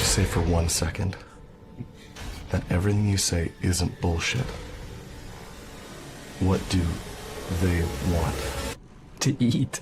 say for 1 second that everything you say isn't bullshit, what do they want? To eat.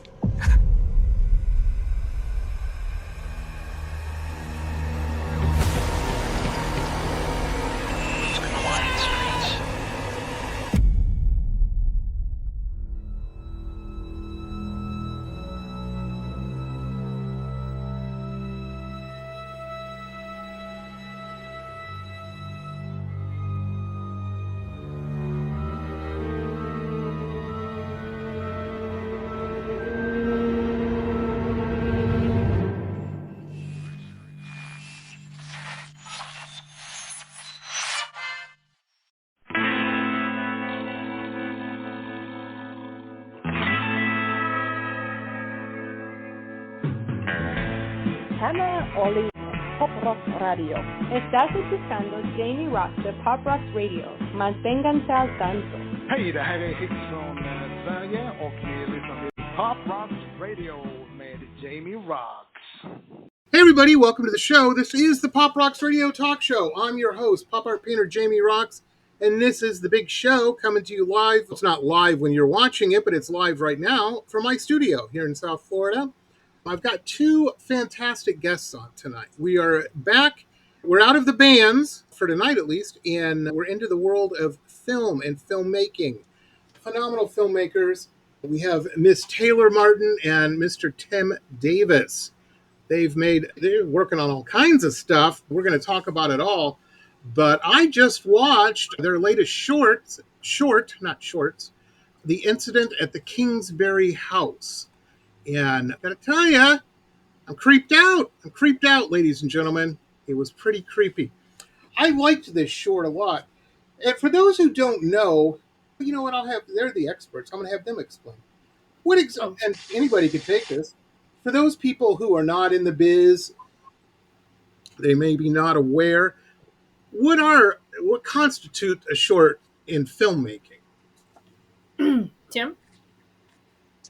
Oli, Pop Rock Radio. Estás escuchando Jamie Roxx de Pop Rock Radio. Manténganse al tanto. Hej, det här är Hits från Sverige och ni lyssnar till Pop Rock Radio med Jamie Roxx. Hey everybody, welcome to the show. This is the Pop Roxx Radio Talk Show. I'm your host, pop art painter Jamie Roxx, and this is the big show coming to you live. It's not live when you're watching it, but it's live right now from my studio here in South Florida. I've got two fantastic guests on tonight. We are back. We're out of the bands, for tonight at least, and we're into the world of film and filmmaking. Phenomenal filmmakers. We have Miss Taylor Martin and Mr. Tim Davis. They're working on all kinds of stuff. We're going to talk about it all. But I just watched their latest not shorts, The Incident at the Kingsbury House. And I got to tell you, I'm creeped out, ladies and gentlemen. It was pretty creepy. I liked this short a lot. And for those who don't know, you know what, they're the experts. I'm going to have them explain. And anybody could take this. For those people who are not in the biz, they may be not aware, what constitutes a short in filmmaking? Tim?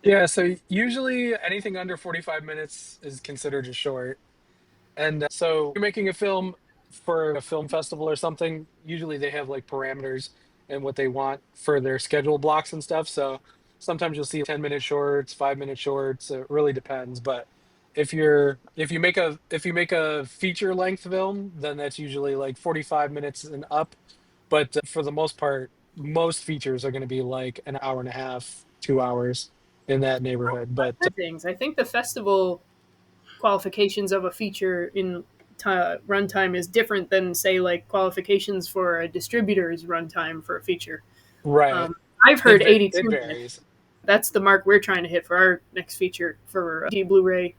Yeah, so usually anything under 45 minutes is considered a short. And so you're making a film for a film festival or something, usually they have like parameters and what they want for their schedule blocks and stuff. So sometimes you'll see 10-minute shorts, 5-minute shorts, it really depends. But if you make a feature length film, then that's usually like 45 minutes and up. But for the most part, most features are going to be like an hour and a half, 2 hours. In that neighborhood. But things. I think the festival qualifications of a feature in runtime is different than, say, like qualifications for a distributor's runtime for a feature. Right. I've heard 82 it minutes. varies. That's the mark we're trying to hit for our next feature for Blu-ray.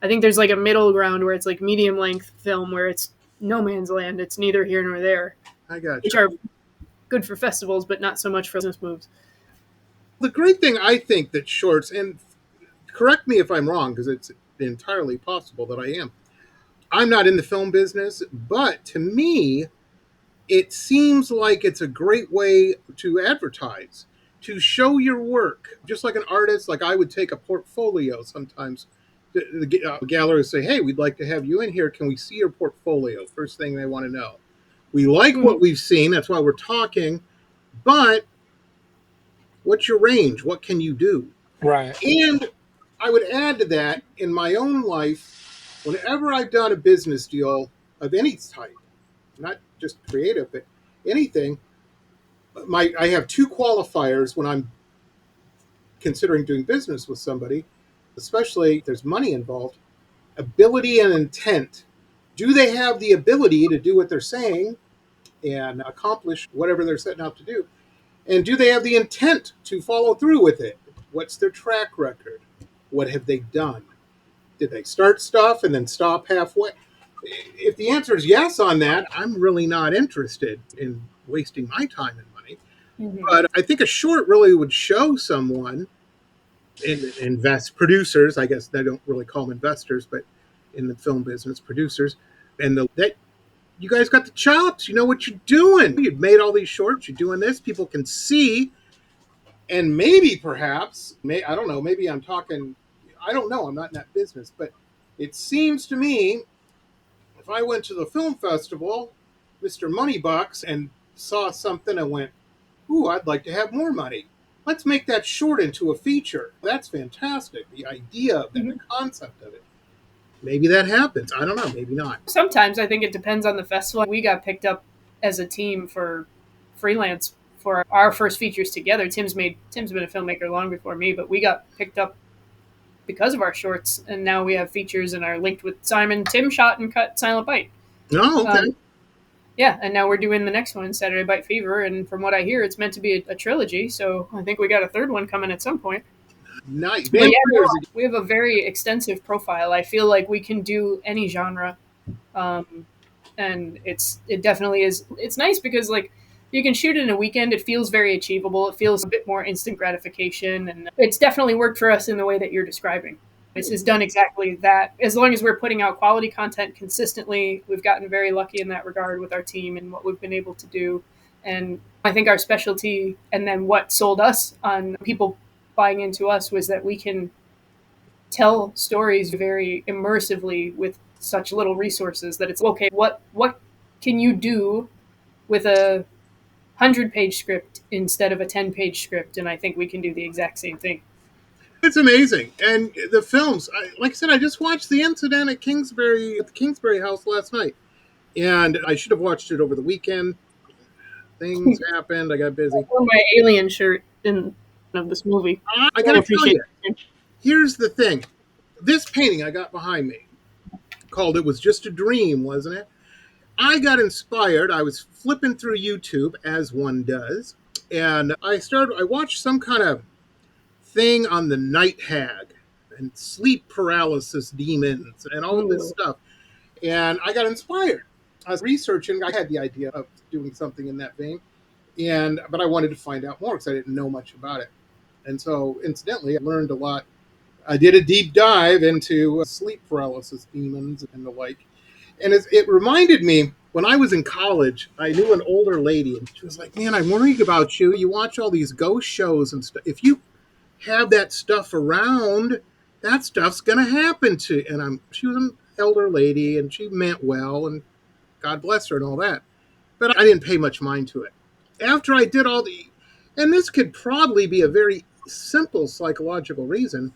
I think there's like a middle ground where it's like medium length film where it's no man's land. It's neither here nor there. I got you. Which are good for festivals, but not so much for business moves. The great thing I think that shorts, and correct me if I'm wrong, because it's entirely possible that I am. I'm not in the film business, but to me, it seems like it's a great way to advertise, to show your work. Just like an artist, like I would take a portfolio sometimes. The gallery would say, hey, we'd like to have you in here. Can we see your portfolio? First thing they want to know. We like what we've seen. That's why we're talking. But what's your range? What can you do? Right. And I would add to that, in my own life, whenever I've done a business deal of any type, not just creative, but anything, I have two qualifiers when I'm considering doing business with somebody, especially if there's money involved: ability and intent. Do they have the ability to do what they're saying and accomplish whatever they're setting out to do? And do they have the intent to follow through with it? What's their track record? What have they done? Did they start stuff and then stop halfway? If the answer is yes on that, I'm really not interested in wasting my time and money. Mm-hmm. But I think a short really would show someone, producers, I guess they don't really call them investors, but in the film business, producers, and that you guys got the chops. You know what you're doing. You've made all these shorts. You're doing this. People can see. And maybe, I don't know, maybe I'm talking, I don't know. I'm not in that business. But it seems to me, If I went to the film festival, Mr. Moneybucks, and saw something and went, ooh, I'd like to have more money. Let's make that short into a feature. That's fantastic. The idea of it, the concept of it. Maybe that happens. I don't know. Maybe not. Sometimes I think it depends on the festival. We got picked up as a team for freelance for our first features together. Tim's been a filmmaker long before me, but we got picked up because of our shorts, and now we have features and are linked with Simon. Tim shot and cut Silent Bite. Oh, okay. Yeah, and now we're doing the next one, Saturday Bite Fever, and from what I hear, it's meant to be a trilogy, so I think we got a third one coming at some point. Nice. But yeah, we have a very extensive profile. I feel like we can do any genre, and it definitely is. It's nice because like you can shoot it in a weekend. It feels very achievable. It feels a bit more instant gratification, and it's definitely worked for us in the way that you're describing. This has done exactly that. As long as we're putting out quality content consistently, we've gotten very lucky in that regard with our team and what we've been able to do. And I think our specialty, and then what sold us on people buying into us, was that we can tell stories very immersively with such little resources that it's okay. What can you do with a 100-page script instead of a 10-page script? And I think we can do the exact same thing. It's amazing. And the films, like I said, I just watched The Incident at the Kingsbury house last night. And I should have watched it over the weekend. Things happened. I got busy. I wore my alien shirt of this movie. I got to tell you, here's the thing. This painting I got behind me, called It Was Just a Dream, wasn't it? I got inspired. I was flipping through YouTube, as one does. And I watched some kind of thing on the night hag and sleep paralysis demons and all of this stuff. And I got inspired. I was researching. I had the idea of doing something in that vein, but I wanted to find out more because I didn't know much about it. And so, incidentally, I learned a lot. I did a deep dive into sleep paralysis demons and the like. And it reminded me, when I was in college, I knew an older lady, and she was like, man, I'm worried about you. You watch all these ghost shows and stuff. If you have that stuff around, that stuff's going to happen to you. And she was an elder lady, and she meant well, and God bless her and all that. But I didn't pay much mind to it. After I did and this could probably be a very simple psychological reason,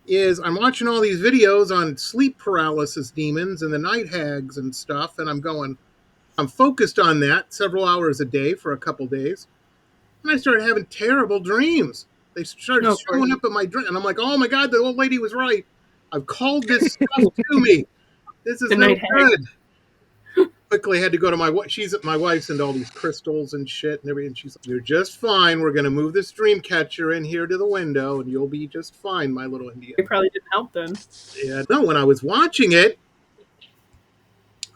is I'm watching all these videos on sleep paralysis demons and the night hags and stuff, and I'm focused on that several hours a day for a couple days, and I started having terrible dreams. They started showing up in my dream, and I'm like, oh my God, the old lady was right. I've called this stuff to me. This is no good. Quickly had to go to my wife's into all these crystals and shit and everything. She's like, you're just fine. We're going to move this dream catcher in here to the window and you'll be just fine, my little Indian. It probably didn't help then. Yeah, no, when I was watching it,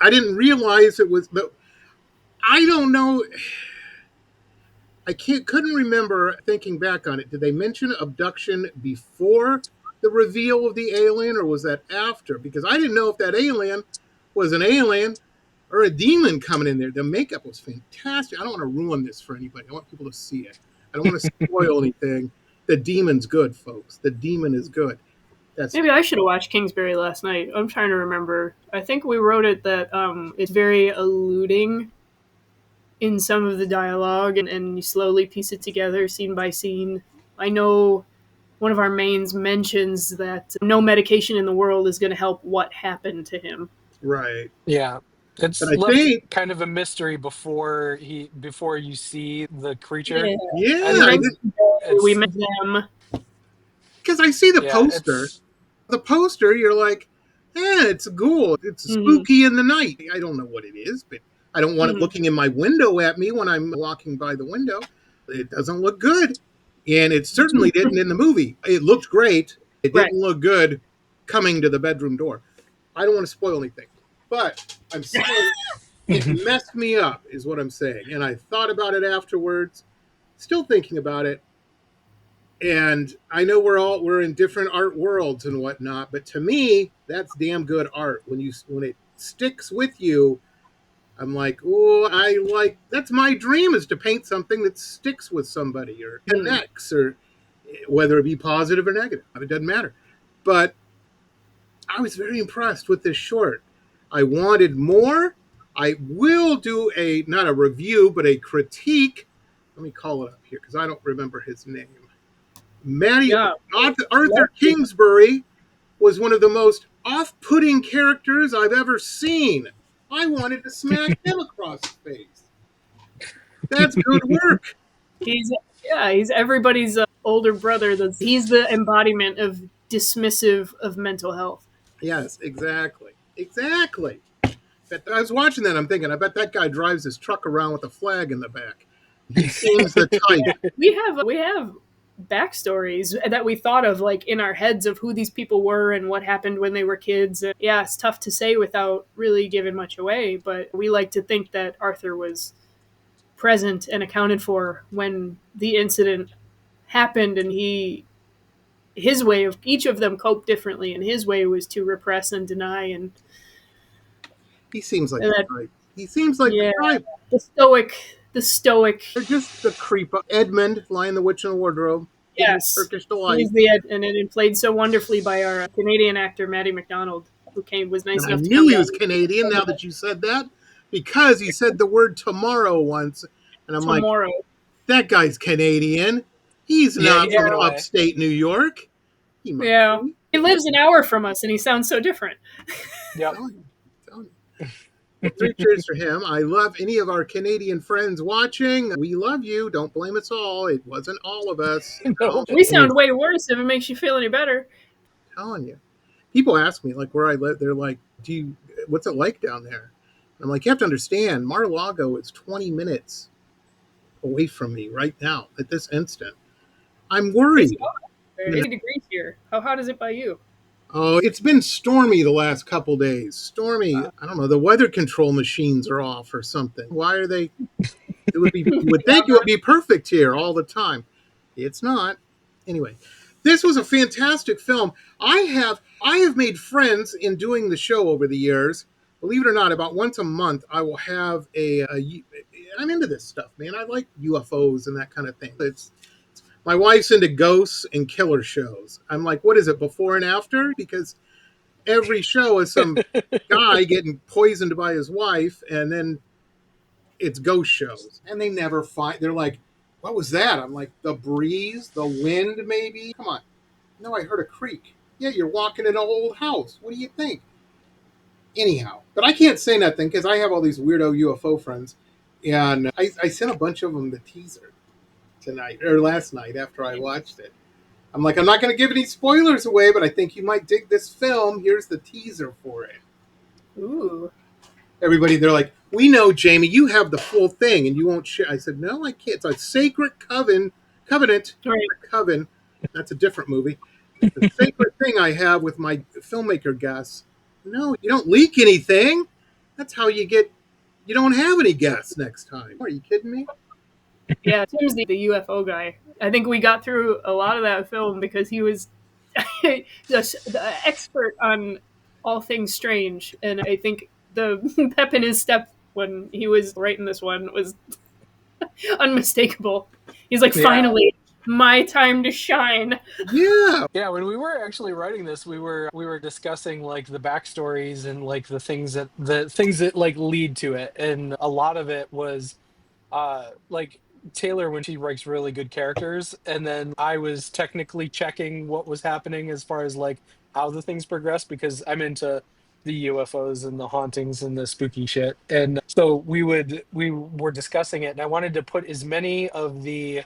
I didn't realize it was, but I don't know. Couldn't remember thinking back on it. Did they mention abduction before the reveal of the alien, or was that after? Because I didn't know if that alien was an alien or a demon coming in there. The makeup was fantastic. I don't want to ruin this for anybody. I want people to see it. I don't want to spoil anything. The demon's good, folks. The demon is good. Maybe I should have watched Kingsbury last night. I'm trying to remember. I think we wrote it that it's very alluding in some of the dialogue, and you slowly piece it together scene by scene. I know one of our mains mentions that no medication in the world is going to help what happened to him. Right. Yeah. It's left kind of a mystery before you see the creature. Yeah. We met them. Because I see the poster. The poster, you're like, it's a ghoul. It's spooky in the night. I don't know what it is, but I don't want it looking in my window at me when I'm walking by the window. It doesn't look good. And it certainly didn't in the movie. It looked great. It didn't look good coming to the bedroom door. I don't want to spoil anything. But I'm saying it messed me up, is what I'm saying. And I thought about it afterwards, still thinking about it. And I know we're in different art worlds and whatnot, but to me, that's damn good art. When it sticks with you, I'm like, that's my dream, is to paint something that sticks with somebody or connects, or whether it be positive or negative. It doesn't matter. But I was very impressed with this short. I wanted more. I will do not a review, but a critique. Let me call it up here because I don't remember his name. Yeah. Arthur Kingsbury was one of the most off-putting characters I've ever seen. I wanted to smack him across the face. That's good work. He's everybody's older brother. He's the embodiment of dismissive of mental health. Yes, exactly. Exactly. But I was watching that, I'm thinking, I bet that guy drives his truck around with a flag in the back. He seems the type. We have backstories that we thought of like in our heads of who these people were and what happened when they were kids. And yeah, it's tough to say without really giving much away, but we like to think that Arthur was present and accounted for when the incident happened, and his way of each of them coped differently, and his way was to repress and deny. And He seems like that, the type. He seems like yeah, the type. the stoic. They're just the creep. Edmund, Lion the Witch in the Wardrobe. Yes, Turkish delight. he's the and it played so wonderfully by our Canadian actor Matty McDonald, who was nice And enough I to knew come he down. was Canadian now that you said that, because he said the word tomorrow once, and I'm Tomorrow. like, that guy's Canadian. He's not he gave it from away. upstate New York. He might Yeah, be. he lives an hour from us, and he sounds so different. Yep. Telling you. Well, 3 cheers for him. I love any of our Canadian friends watching. We love you. Don't blame us all. It wasn't all of us. No. We sound way worse if it makes you feel any better. I'm telling you. People ask me, like, where I live. They're like, what's it like down there? I'm like, you have to understand, Mar-a-Lago is 20 minutes away from me right now at this instant. I'm worried. 80 degrees here. How hot is it by you? Oh, it's been stormy the last couple days. Stormy. I don't know. The weather control machines are off or something. Why are they? You would think it would be perfect here all the time. It's not. Anyway, this was a fantastic film. I have made friends in doing the show over the years. Believe it or not, about once a month, I will have I'm into this stuff, man. I like UFOs and that kind of thing. My wife's into ghosts and killer shows. I'm like, what is it, before and after? Because every show is some guy getting poisoned by his wife, and then it's ghost shows. And they never find. They're like, what was that? I'm like, the breeze, the wind, maybe. Come on. No, I heard a creak. Yeah, you're walking in an old house. What do you think? Anyhow, but I can't say nothing because I have all these weirdo UFO friends, and I sent a bunch of them the teaser tonight or last night after I watched it. I'm like, I'm not going to give any spoilers away, but I think you might dig this film. Here's the teaser for it. Ooh. Everybody, they're like, we know, Jamie, you have the full thing and you won't share. I said, no, I can't. It's a sacred covenant. Right. Coven. That's a different movie. The sacred thing I have with my filmmaker guests. No, you don't leak anything. That's how you don't have any guests next time. Are you kidding me? Yeah, Tim's the UFO guy. I think we got through a lot of that film because he was the expert on all things strange. And I think the pep in his step when he was writing this one was unmistakable. He's like, finally, my time to shine. Yeah. Yeah, when we were actually writing this, we were discussing like the backstories and like the things that like lead to it, and a lot of it was like Taylor when she writes really good characters, and then I was technically checking what was happening as far as like how the things progress because I'm into the UFOs and the hauntings and the spooky shit, and so we were discussing it, and I wanted to put as many of the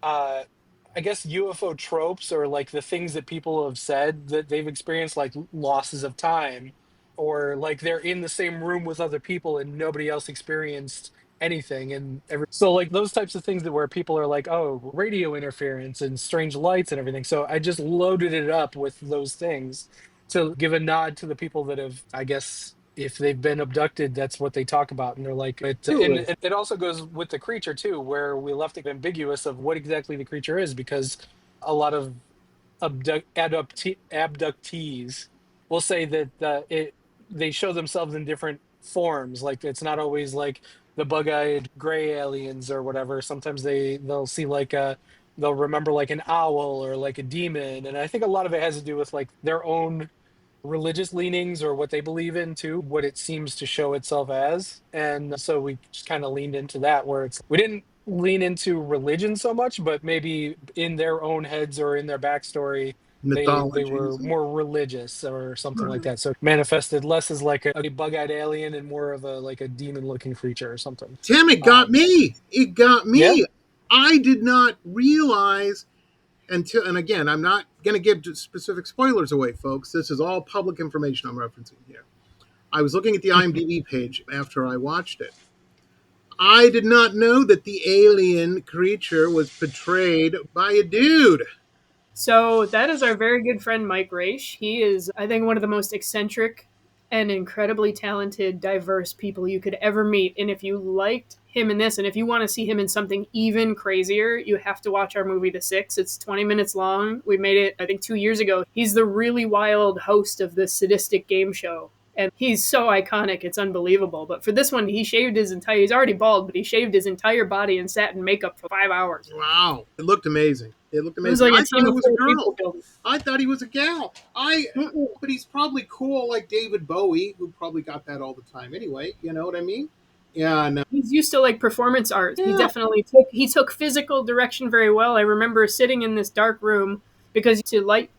uh I guess UFO tropes or like the things that people have said that they've experienced, like losses of time, or like they're in the same room with other people and nobody else experienced anything, and so like those types of things that where people are like, oh, radio interference and strange lights and everything. So I just loaded it up with those things to give a nod to the people that have, I guess, if they've been abducted, that's what they talk about, and they're like, and it also goes with the creature too, where we left it ambiguous of what exactly the creature is, because a lot of abductees will say that they show themselves in different forms. Like it's not always like the bug-eyed gray aliens or whatever. Sometimes they'll see like they'll remember like an owl or like a demon, and I think a lot of it has to do with like their own religious leanings or what they believe in too, what it seems to show itself as. And so we just kind of leaned into that, where we didn't lean into religion so much, but maybe in their own heads or in their backstory, they were Mythologies. more religious or something like Mhm. that. So it manifested less as like a bug-eyed alien and more of a like a demon-looking creature or something. Tim, it got me. It got Yeah. me. I did not realize until, and again, I'm not going to give specific spoilers away, folks. This is all public information I'm referencing here. I was looking at the IMDb page after I watched it. I did not know that the alien creature was portrayed by a dude. So that is our very good friend Mike Raish. He is, I think, one of the most eccentric and incredibly talented, diverse people you could ever meet. And if you liked him in this, and if you want to see him in something even crazier, you have to watch our movie The Six. It's 20 minutes long. We made it, I think, 2 years ago. He's the really wild host of this sadistic game show. And he's so iconic, it's unbelievable. But for this one, he's already bald, but he shaved his entire body and sat in makeup for 5 hours. Wow. It looked amazing. It looked It was amazing. like a I thought team it of was a 4 people girl. building. I thought he was a gal. But he's probably cool like David Bowie, who probably got that all the time anyway. You know what I mean? Yeah. And, He's used to like performance art. He yeah. definitely took physical direction very well. I remember sitting in this dark room because to light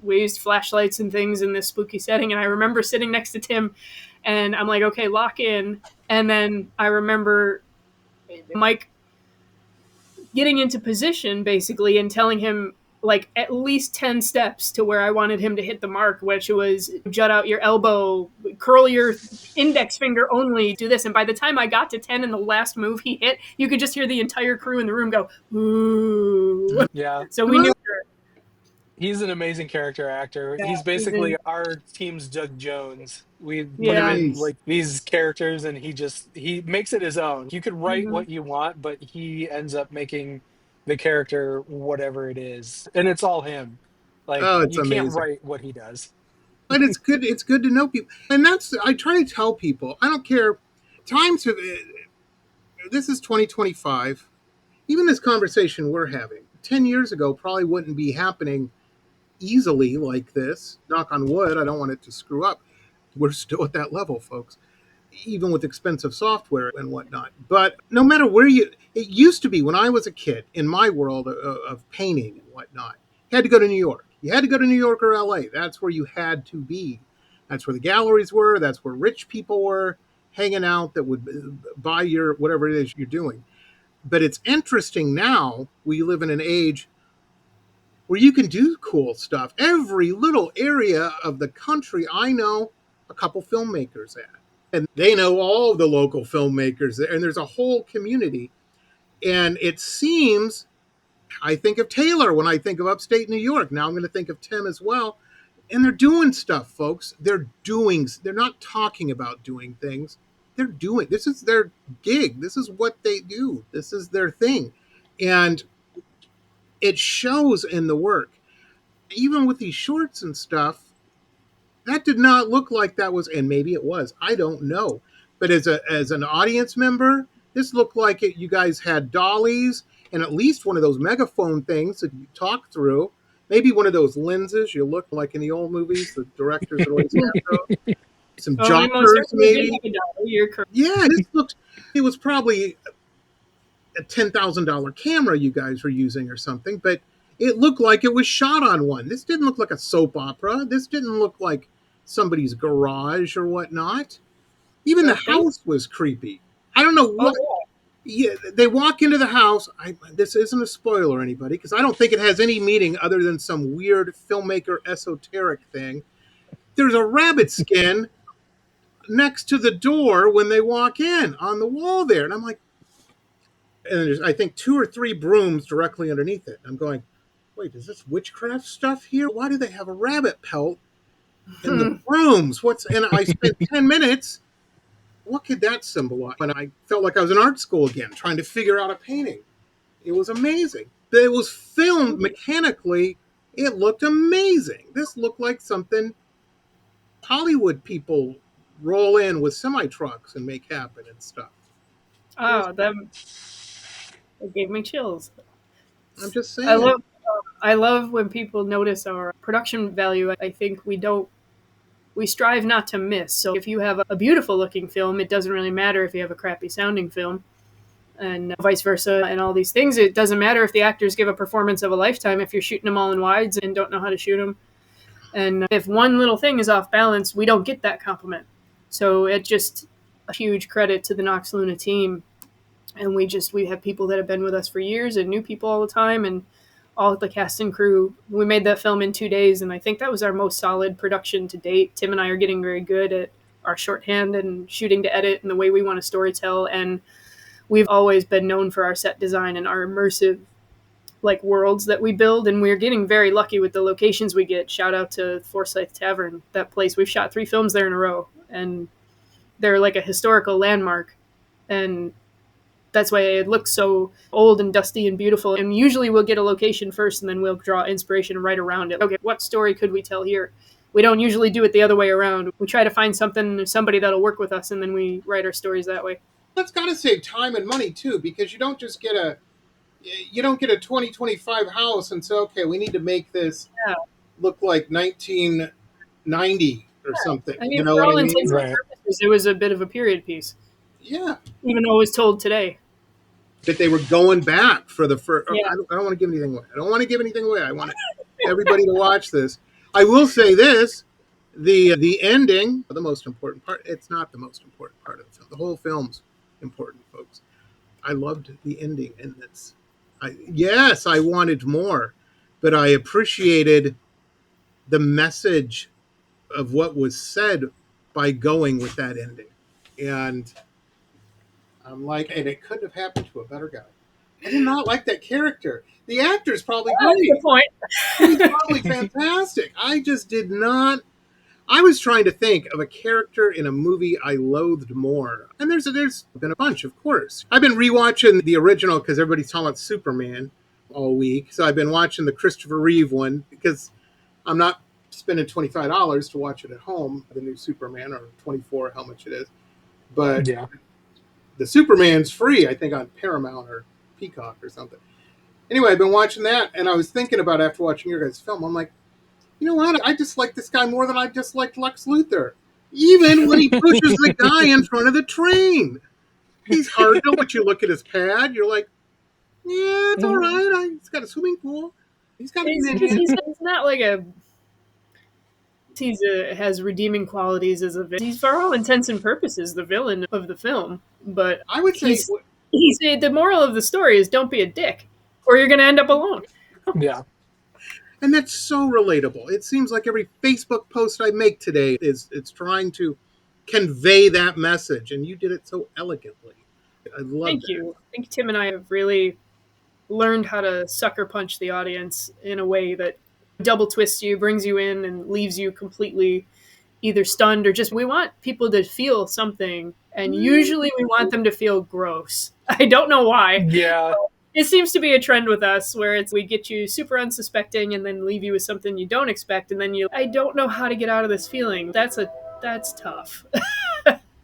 we used flashlights and things in this spooky setting, and I remember sitting next to Tim and I'm like, okay, lock in. And then I remember Mike getting into position basically and telling him like at least 10 steps to where I wanted him to hit the mark, which was jut out your elbow, curl your index finger only, do this. And by the time I got to 10 and the last move he hit, you could just hear the entire crew in the room go, ooh. Yeah. So we knew. He's an amazing character actor. Yeah, He's basically our team's Doug Jones. We put him yeah. in Nice. like these characters and he makes it his own. You could write Mhm. what you want, but he ends up making the character whatever it is. And it's all him. Like Oh, it's you can't amazing. write what he does. But it's good. It's good to know people, and that's I try to tell people. I don't care. Times have. This is 2025. Even this conversation we're having 10 years ago probably wouldn't be happening easily like this. Knock on wood. I don't want it to screw up. We're still at that level, folks, even with expensive software and whatnot. But no matter where it used to be when I was a kid in my world of painting and whatnot, you had to go to New York. You had to go to New York or LA. That's where you had to be. That's where the galleries were. That's where rich people were hanging out that would buy your whatever it is you're doing. But it's interesting now. We live in an age where you can do cool stuff. Every little area of the country, I know a couple filmmakers at. And they know all the local filmmakers there, and there's a whole community. And it seems, I think of Taylor when I think of upstate New York. Now I'm going to think of Tim as well. And they're doing stuff, folks. They're not talking about doing things. They're doing, this is their gig. This is what they do. This is their thing. And it shows in the work. Even with these shorts and stuff, that did not look like that was, and maybe it was. I don't know. But as an audience member, this looked like you guys had dollies and at least one of those megaphone things that you talk through. Maybe one of those lenses you look like in the old movies. The directors would always have those. Some Oh, we most jockers, certainly did maybe. have a dollar. You're correct. Yeah, this looked. It was probably a $10,000 camera you guys were using or something, but it looked like it was shot on one. This didn't look like a soap opera. This didn't look like somebody's garage or whatnot. Even the Well, thank. house was creepy. I don't know what. Oh, Yeah, they walk into the house. This isn't a spoiler, anybody, because I don't think it has any meaning other than some weird filmmaker esoteric thing. There's a rabbit skin next to the door when they walk in on the wall there, and I'm like, and there's I think two or three brooms directly underneath it. I'm going, wait, is this witchcraft stuff here? Why do they have a rabbit pelt in the yeah. brooms? And I spent 10 minutes. What could that symbolize? And I felt like I was in art school again, trying to figure out a painting. It was amazing. It was filmed mechanically. It looked amazing. This looked like something Hollywood people roll in with semi trucks and make happen and stuff. Oh, that gave me chills. I'm just I saying. love I love when people notice our production value. I think we don't we strive not to miss. So if you have a beautiful looking film, it doesn't really matter if you have a crappy sounding film, and vice versa, and all these things. It doesn't matter if the actors give a performance of a lifetime if you're shooting them all in wides and don't know how to shoot them. And if one little thing is off balance, we don't get that compliment. So it's just a huge credit to the Nox Luna team. And we have people that have been with us for years and new people all the time, and all the cast and crew. We made that film in 2 days, and I think that was our most solid production to date. Tim and I are getting very good at our shorthand and shooting to edit and the way we want to storytell. And we've always been known for our set design and our immersive worlds that we build, and we're getting very lucky with the locations we get. Shout out to Forsyth Tavern, that place. We've shot 3 films there in a row, and they're like a historical landmark, and that's why it looks so old and dusty and beautiful. And usually we'll get a location first, and then we'll draw inspiration right around it. Okay, what story could we tell here? We don't usually do it the other way around. We try to find somebody that'll work with us, and then we write our stories that way. That's got to save time and money too, because you don't just get a 2025 house and say, okay, we need to make this look like 1990 or something. I mean, for all intents and purposes, it was a bit of a period piece. Yeah. Even though it was told today. That they were going back for the first. Yeah. I don't want to give anything away. I want everybody to watch this. I will say this: the ending, the most important part. It's not the most important part of the film. The whole film's important, folks. I loved the ending, and yes, I wanted more, but I appreciated the message of what was said by going with that ending, and I'm like, and it couldn't have happened to a better guy. I did not like that character. The actor's probably great. That's the point. He's probably fantastic. I just did not. I was trying to think of a character in a movie I loathed more. And there's been a bunch, of course. I've been rewatching the original because everybody's talking about Superman all week. So I've been watching the Christopher Reeve one because I'm not spending $25 to watch it at home, the new Superman, or $24, how much it is. But yeah, the Superman's free, I think, on Paramount or Peacock or something. Anyway, I've been watching that, and I was thinking about after watching your guys' film, I'm like, you know what? I dislike this guy more than I disliked Lex Luthor. Even when he pushes the guy in front of the train. He's hard to watch. You look at his pad, you're like, yeah, it's all right. He's got a swimming pool. He's got a minion. He's not like a... has redeeming qualities as a villain. He's, for all intents and purposes, the villain of the film. But I would say... the moral of the story is don't be a dick, or you're going to end up alone. Yeah. And that's so relatable. It seems like every Facebook post I make today it's trying to convey that message, and you did it so elegantly. I love Thank you. I think Tim and I have really learned how to sucker punch the audience in a way that double twists you, brings you in, and leaves you completely either stunned or just... We want people to feel something, and usually we want them to feel gross. I don't know why. Yeah. It seems to be a trend with us where we get you super unsuspecting and then leave you with something you don't expect, and then I don't know how to get out of this feeling. That's tough.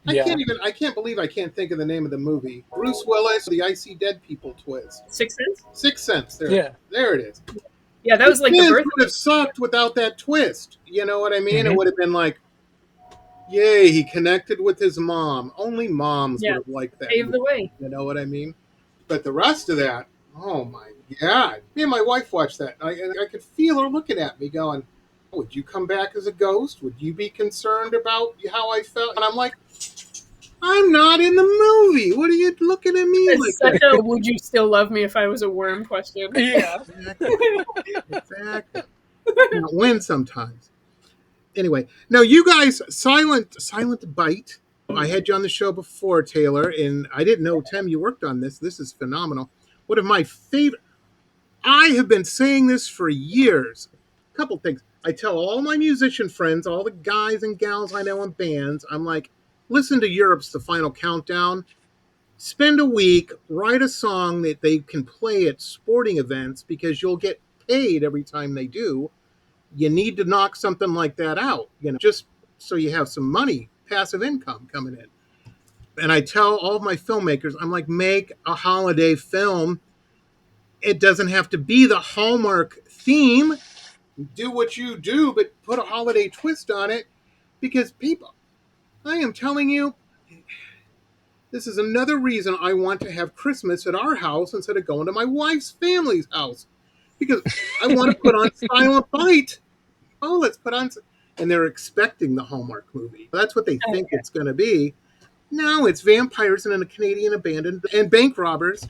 I can't believe I can't think of the name of the movie. Bruce Willis, the I See Dead People twist. Sixth Sense? Sixth Sense. There it is. Yeah, that was like the birth. It would have sucked without that twist. You know what I mean? Mm-hmm. It would have been like, yay, he connected with his mom. Only moms would have liked that. Paved the way. You know what I mean? But the rest of that, oh my God. Me and my wife watched that. I could feel her looking at me going, would you come back as a ghost? Would you be concerned about how I felt? And I'm like, I'm not in the movie. What are you looking at me It's like such that? a would you still love me if I was a worm question. Yeah. Exactly. You don't win sometimes. Anyway, now you guys, Silent Bite. I had you on the show before, Taylor, and I didn't know, Tim, you worked on this. This is phenomenal. One of my favorite... I have been saying this for years. A couple things. I tell all my musician friends, all the guys and gals I know in bands, I'm like, listen to Europe's The Final Countdown. Spend a week, write a song that they can play at sporting events because you'll get paid every time they do. You need to knock something like that out, just so you have some money, passive income coming in. And I tell all of my filmmakers, I'm like, make a holiday film. It doesn't have to be the Hallmark theme. Do what you do, but put a holiday twist on it. Because people, I am telling you, this is another reason I want to have Christmas at our house instead of going to my wife's family's house. Because I want to put on Silent Bite. Oh, let's put on. And they're expecting the Hallmark movie. That's what they think it's going to be. No, it's vampires and a Canadian abandoned and bank robbers.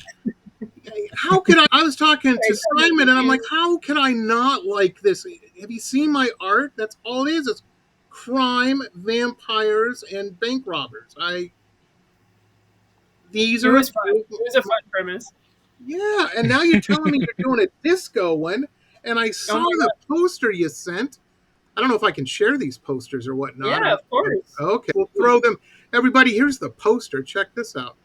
How could I was talking to Simon and I'm like, how can I not like this? Have you seen my art? That's all it is. It's crime, vampires, and bank robbers. These It are was fun. It was a fun premise. Yeah, and now you're telling me you're doing a disco one, and I saw the poster you sent. I don't know if I can share these posters or whatnot. Yeah, of course. Okay, we'll throw them. Everybody, here's the poster. Check this out.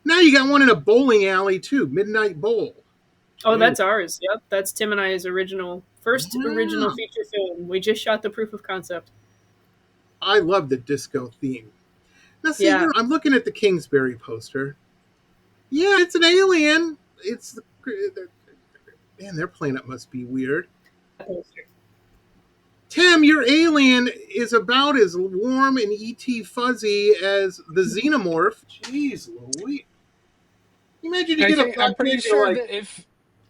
Now you got one in a bowling alley too, Midnight Bowl. Oh, that's ours. Yep, that's Tim and I's original original feature film. We just shot the proof of concept. I love the disco theme. Now see, I'm looking at the Kingsbury poster. Yeah, it's an alien. It's man, their planet must be weird. Tim, your alien is about as warm and ET fuzzy as the xenomorph. Jeez Louise. Imagine you get I'm pretty sure like, that if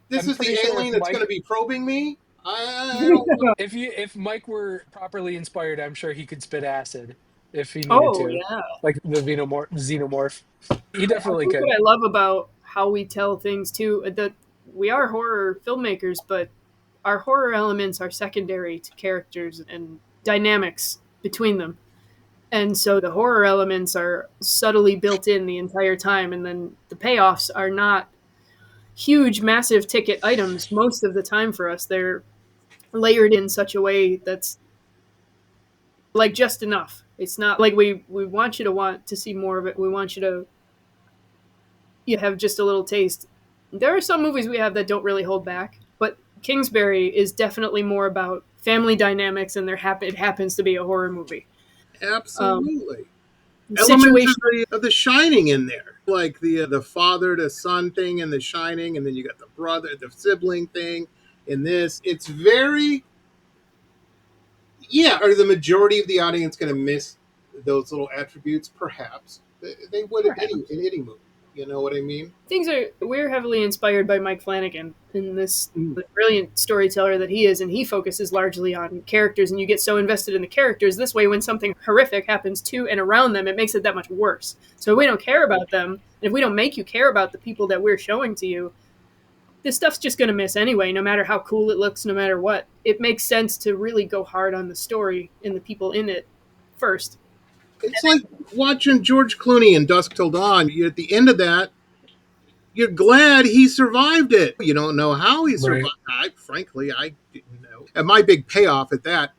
this is the alien that's going to be probing me. I don't know. If Mike were properly inspired, I'm sure he could spit acid if he needed to. Yeah. Like the xenomorph. He definitely could. What I love about how we tell things too, that we are horror filmmakers, but our horror elements are secondary to characters and dynamics between them. And so the horror elements are subtly built in the entire time, and then the payoffs are not huge, massive ticket items most of the time for us. They're layered in such a way that's like just enough. It's not like we want you to want to see more of it. We want you have just a little taste. There are some movies we have that don't really hold back, but Kingsbury is definitely more about family dynamics, and it happens to be a horror movie. Absolutely. Elements of the Shining in there, like the father to son thing in The Shining, and then you got the sibling thing in this. It's very, are the majority of the audience going to miss those little attributes? Perhaps they would in any movie. You know what I mean? We're heavily inspired by Mike Flanagan in this brilliant storyteller that he is, and he focuses largely on characters, and you get so invested in the characters. This way, when something horrific happens to and around them, it makes it that much worse. So if we don't care about them, and if we don't make you care about the people that we're showing to you, this stuff's just going to miss anyway, no matter how cool it looks, no matter what. It makes sense to really go hard on the story and the people in it first. It's like watching George Clooney in Dusk Till Dawn. At the end of that, you're glad he survived it. You don't know how he survived. Frankly, I didn't know. And my big payoff at that,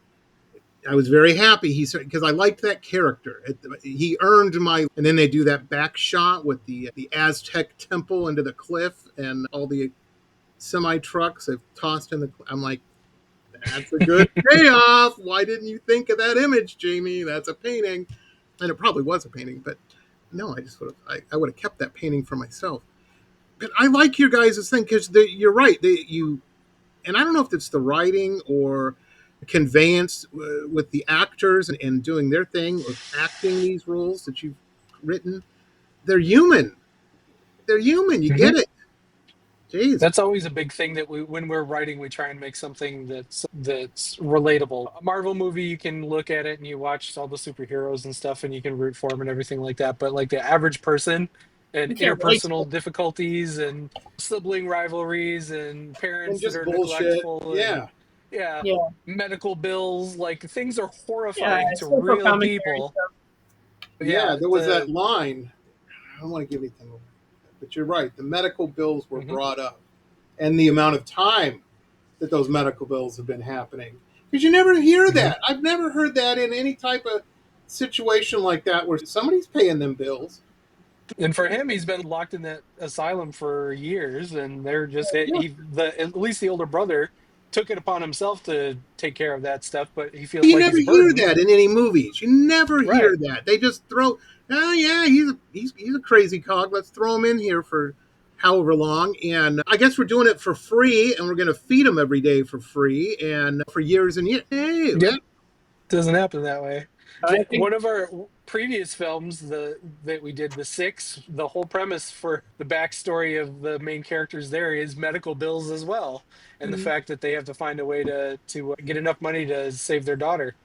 I was very happy because I liked that character. He earned my. And then they do that back shot with the Aztec temple into the cliff and all the semi trucks they've tossed in the. I'm like, that's a good payoff. Why didn't you think of that image, Jamie? That's a painting. And it probably was a painting, but no, I would have kept that painting for myself. But I like your guys' thing because you're right. And I don't know if it's the writing or the conveyance with the actors and doing their thing or acting these roles that you've written. They're human. You get it. Jeez. That's always a big thing that when we're writing, we try and make something that's relatable. A Marvel movie, you can look at it and you watch all the superheroes and stuff and you can root for them and everything like that. But like the average person and interpersonal difficulties and sibling rivalries and parents that are neglectful. And, medical bills, like things are horrifying to real people. Yeah, there was that line. I don't want to give anything away. But you're right. The medical bills were brought up, and the amount of time that those medical bills have been happening. Because you never hear that. I've never heard that in any type of situation like that where somebody's paying them bills. And for him, he's been locked in that asylum for years, and they're just at least the older brother took it upon himself to take care of that stuff, but he feels You like never he's hear burdened. that in any movies. You never Right. hear that. They just throw, oh yeah, he's a crazy cog. Let's throw him in here for however long. And I guess we're doing it for free, and we're going to feed him every day for free, and for years and years. Hey, Yep. Doesn't happen that way. I think One of our previous films, the that we did, The Six, the whole premise for the backstory of the main characters there is medical bills as well, and the Mhm. fact that they have to find a way to get enough money to save their daughter.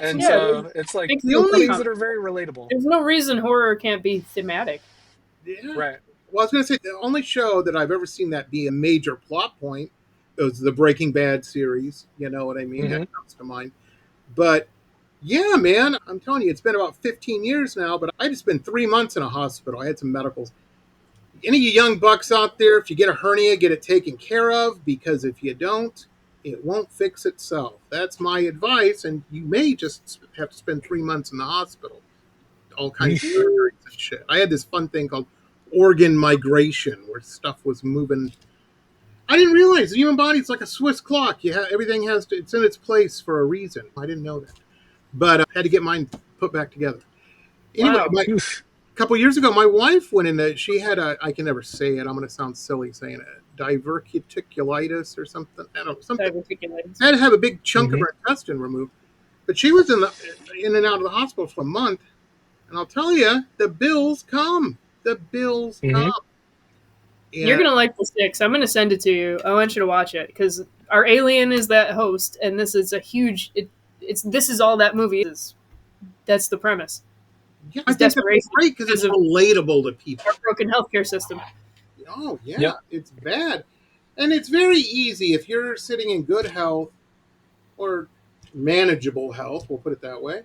And Yeah, absolutely. so it's like makes The sense only things somehow. that are very relatable. There's no reason horror can't be thematic. Yeah. Right. Well, I was going to say the only show that I've ever seen that be a major plot point was the Breaking Bad series. You know what I mean? That Hmm. comes to mind. But yeah, man, I'm telling you, it's been about 15 years now. But I just spent 3 months in a hospital. I had some medicals. Any of you young bucks out there, if you get a hernia, get it taken care of, because if you don't, it won't fix itself. That's my advice. And you may just have to spend 3 months in the hospital, all kinds of Yeesh. surgeries and shit. I had this fun thing called organ migration, where stuff was moving. I didn't realize the human body is like a Swiss clock. Everything has to, it's in its place for a reason. I didn't know that, but I had to get mine put back together. Anyway, Wow. a couple years ago, my wife went in. She had a. I can never say it. I'm going to sound silly saying it. Diverticulitis or something. I don't know, something. Diverticulitis. I had to have a big chunk of Hmm. her intestine removed. But she was in and out of the hospital for a month, and I'll tell you, the bills come. The bills Hmm. come. You're And gonna like The Six. I'm gonna send it to you. I want you to watch it because our alien is that host, and this is a huge. It's this is all that movie is. That's the premise. yeah, I It's think that's desperation great because because it's of relatable to people. our broken healthcare system. Oh yeah, Yep. it's bad, and it's very easy if you're sitting in good health or manageable health. We'll put it that way.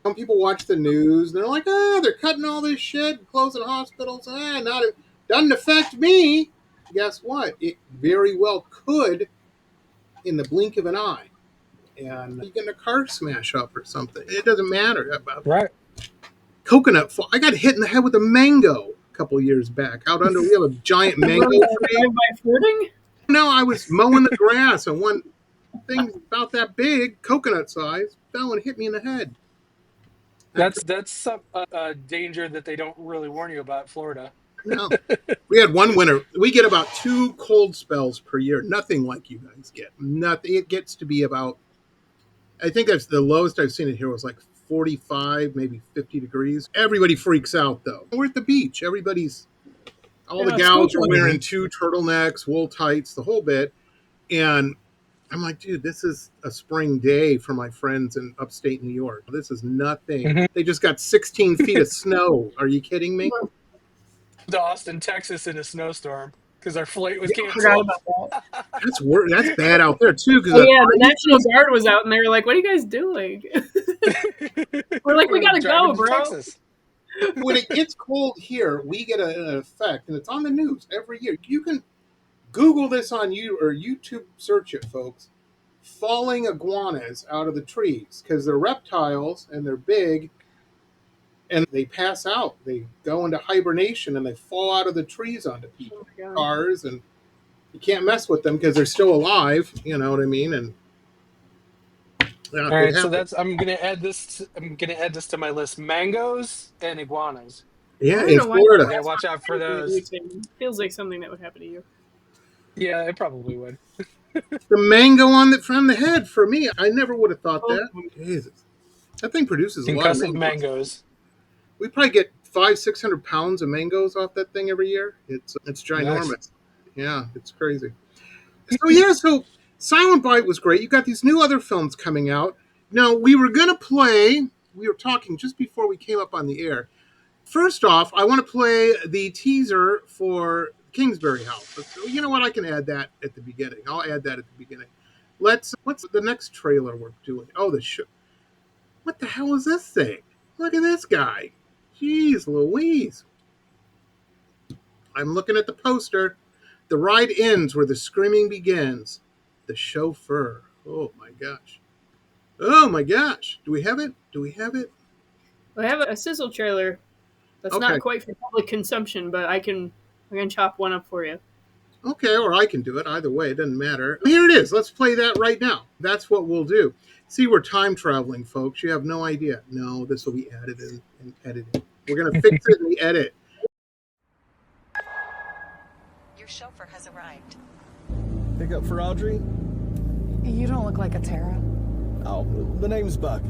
Some people watch the news and they're like, "Ah, they're cutting all this shit, closing hospitals. Ah, not it doesn't affect me." Guess what? It very well could in the blink of an eye, and you get in a car smash up or something. It doesn't matter. Right. Coconut fall. I got hit in the head with a mango a couple years back out under. We have a giant mango tree. Drive-by flirting. No, I was mowing the grass and one thing about that big, coconut size, fell and hit me in the head. That's some danger that they don't really warn you about, Florida. No, we had one winter. We get about 2 cold spells per year. Nothing like you guys get. Nothing. It gets to be about. I think that's the lowest I've seen it here was like 45, maybe 50 degrees. Everybody freaks out though. We're at the beach. All the Yeah, gals are snorkeling. wearing 2 turtleneecks, wool tights, the whole bit. And I'm like, dude, this is a spring day for my friends in upstate New York. This is nothing. Hmm. They just got 16 feet of snow. Are you kidding me? To Austin, Texas in a snowstorm because our flight was Yeah, I forgot canceled. about that. That's bad out there too. Because Oh yeah, the National Guard was out, and they were like, "What are you guys doing?" We're like, "We gotta Driving go, to bro." Texas. when it gets cold here, we get an effect, and it's on the news every year. You can Google this on you or YouTube search it, folks. Falling iguanas out of the trees because they're reptiles and they're big, and they pass out. They go into hibernation and they fall out of the trees onto Oh people, my God. cars, and you can't mess with them because they're still alive. You know what I mean? And yeah, All it right, so happens. that's I'm gonna add this. I'm gonna add this to my list: mangoes and iguanas. I Yeah, don't in know why I Florida, gotta that's watch out for not anything that we those. say. Feels like something that would happen to you. Yeah, it probably would. the mango on the from the head for me. I never would have thought Oh, that. Jesus, that thing produces a lot of Concussive mangoes. mangoes. We probably get 500-600 pounds of mangoes off that thing every year. It's Nice. ginormous. Yeah, it's crazy. So Silent Bite was great. You got these new other films coming out. Now we were gonna play. We were talking just before we came up on the air. First off, I want to play the teaser for Kingsbury House. So you know what? I can add that at the beginning. I'll add that at the beginning. What's the next trailer we're doing? Oh, the show. What the hell is this thing? Look at this guy. Jeez Louise. I'm looking at the poster. The ride ends where the screaming begins. The chauffeur. Oh my gosh. Oh my gosh. Do we have it? Do we have it? I have a sizzle trailer That's Okay. not quite for public consumption, but I can chop one up for you. Okay, or I can do it. Either way, it doesn't matter. Here it is. Let's play that right now. That's what we'll do. See, we're time traveling, folks. You have no idea. No, this will be added in editing. We're going to fix it in the edit. Your chauffeur has arrived. Pick up for Audrey? You don't look like a Tara. Oh, the name's Buck.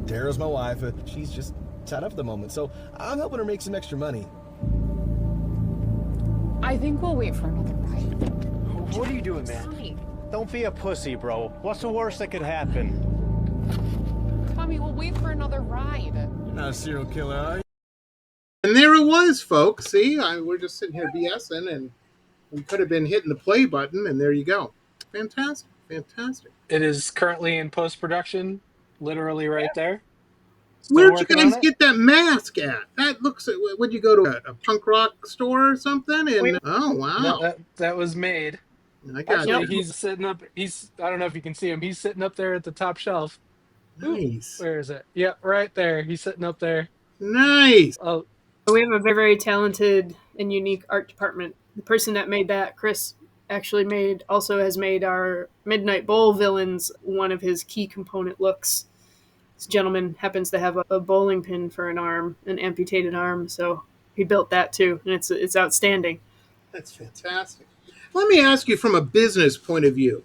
Tara's my wife. She's just tied up at the moment, so I'm helping her make some extra money. I think we'll wait for another ride. What are you doing, man? Don't be a pussy, bro. What's the worst that could happen? Tommy, we'll wait for another ride. You're not a serial killer, are you? And there it was, folks. See, we're just sitting here BSing, and we could have been hitting the play button, and there you go. Fantastic. Fantastic. It is currently in post-production, literally right there. Still Where'd you working on guys it. get that mask at? That looks. Would you go to a punk rock store or something? And oh wow, No, that was made. I got Actually, you. he's sitting up. I don't know if you can see him. He's sitting up there at the top shelf. Nice, Where is it? Yeah, right there. He's sitting up there. nice. Oh, We have a very, very talented and unique art department. The person that made that, Chris, actually has made our Midnight Bowl villains one of his key component looks. This gentleman happens to have a bowling pin for an arm, an amputated arm, so he built that too, and it's outstanding. That's fantastic. Let me ask you from a business point of view.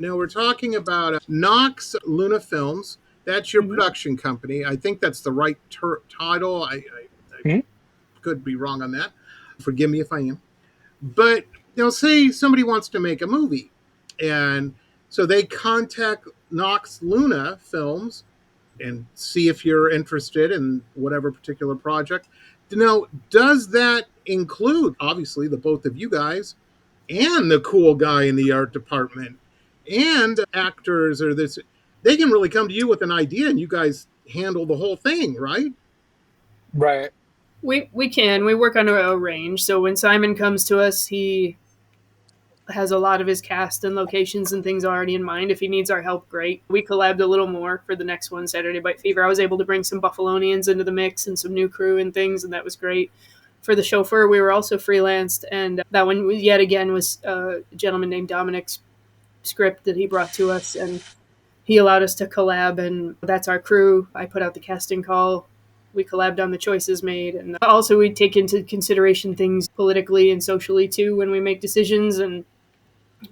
Now we're talking about Nox Luna Films. That's your production company. I think that's the right title. I could be wrong on that. Forgive me if I am. But say somebody wants to make a movie, and so they contact Nox Luna Films and see if you're interested in whatever particular project. Now, does that include, obviously, the both of you guys and the cool guy in the art department and actors or this? They can really come to you with an idea and you guys handle the whole thing, right? right. We can. We work on a range. So when Simon comes to us, he has a lot of his cast and locations and things already in mind. If he needs our help, great. We collabed a little more for the next one, Saturday Bite Fever. I was able to bring some Buffalonians into the mix and some new crew and things, and that was great. For the chauffeur, we were also freelanced, and that one, yet again, was a gentleman named Dominic's script that he brought to us, and he allowed us to collab, and that's our crew. I put out the casting call. We collabed on the choices made, and also we take into consideration things politically and socially too when we make decisions, and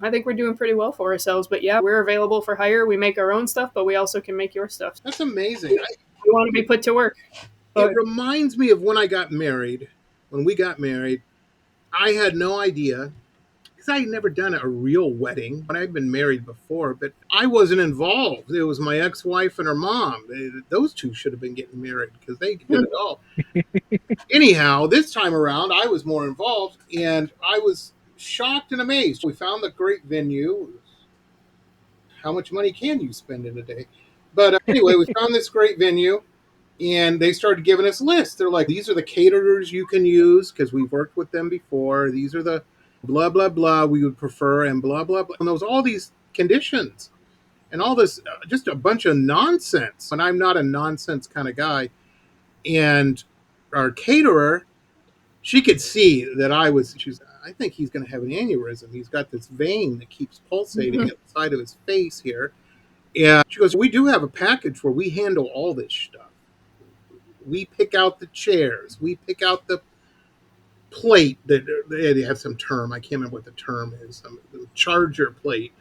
I think we're doing pretty well for ourselves. But yeah, we're available for hire. We make our own stuff, but we also can make your stuff. That's amazing. We want to be put to work. It reminds me of when I got married. When we got married, I had no idea, because I had never done a real wedding. But I'd been married before, but I wasn't involved. It was my ex-wife and her mom. Those two should have been getting married because they did it all. Anyhow, this time around, I was more involved, and I was shocked and amazed. We found the great venue. How much money can you spend in a day? But anyway, we found this great venue, and they started giving us lists. They're like, these are the caterers you can use because we've worked with them before. These are the blah, blah, blah we would prefer, and blah, blah, blah. And there was all these conditions and all this, just a bunch of nonsense. And I'm not a nonsense kind of guy. And our caterer, she could see that I think he's going to have an aneurysm. He's got this vein that keeps pulsating at the side of his face here. And she goes, we do have a package where we handle all this stuff. We pick out the chairs. We pick out the plate. They have some term. I can't remember what the term is. The charger plate.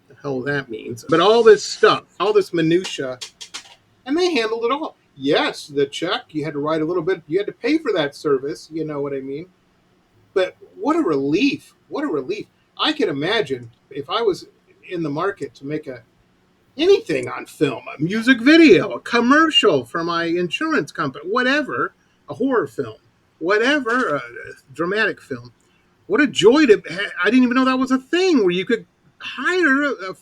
What the hell that means. But all this stuff, all this minutia, and they handled it all. Yes, the check, you had to write a little bit. You had to pay for that service. You know what I mean? But what a relief. What a relief. I can imagine if I was in the market to make anything on film, a music video, a commercial for my insurance company, whatever, a horror film, whatever, a dramatic film. What a joy I didn't even know that was a thing where you could hire a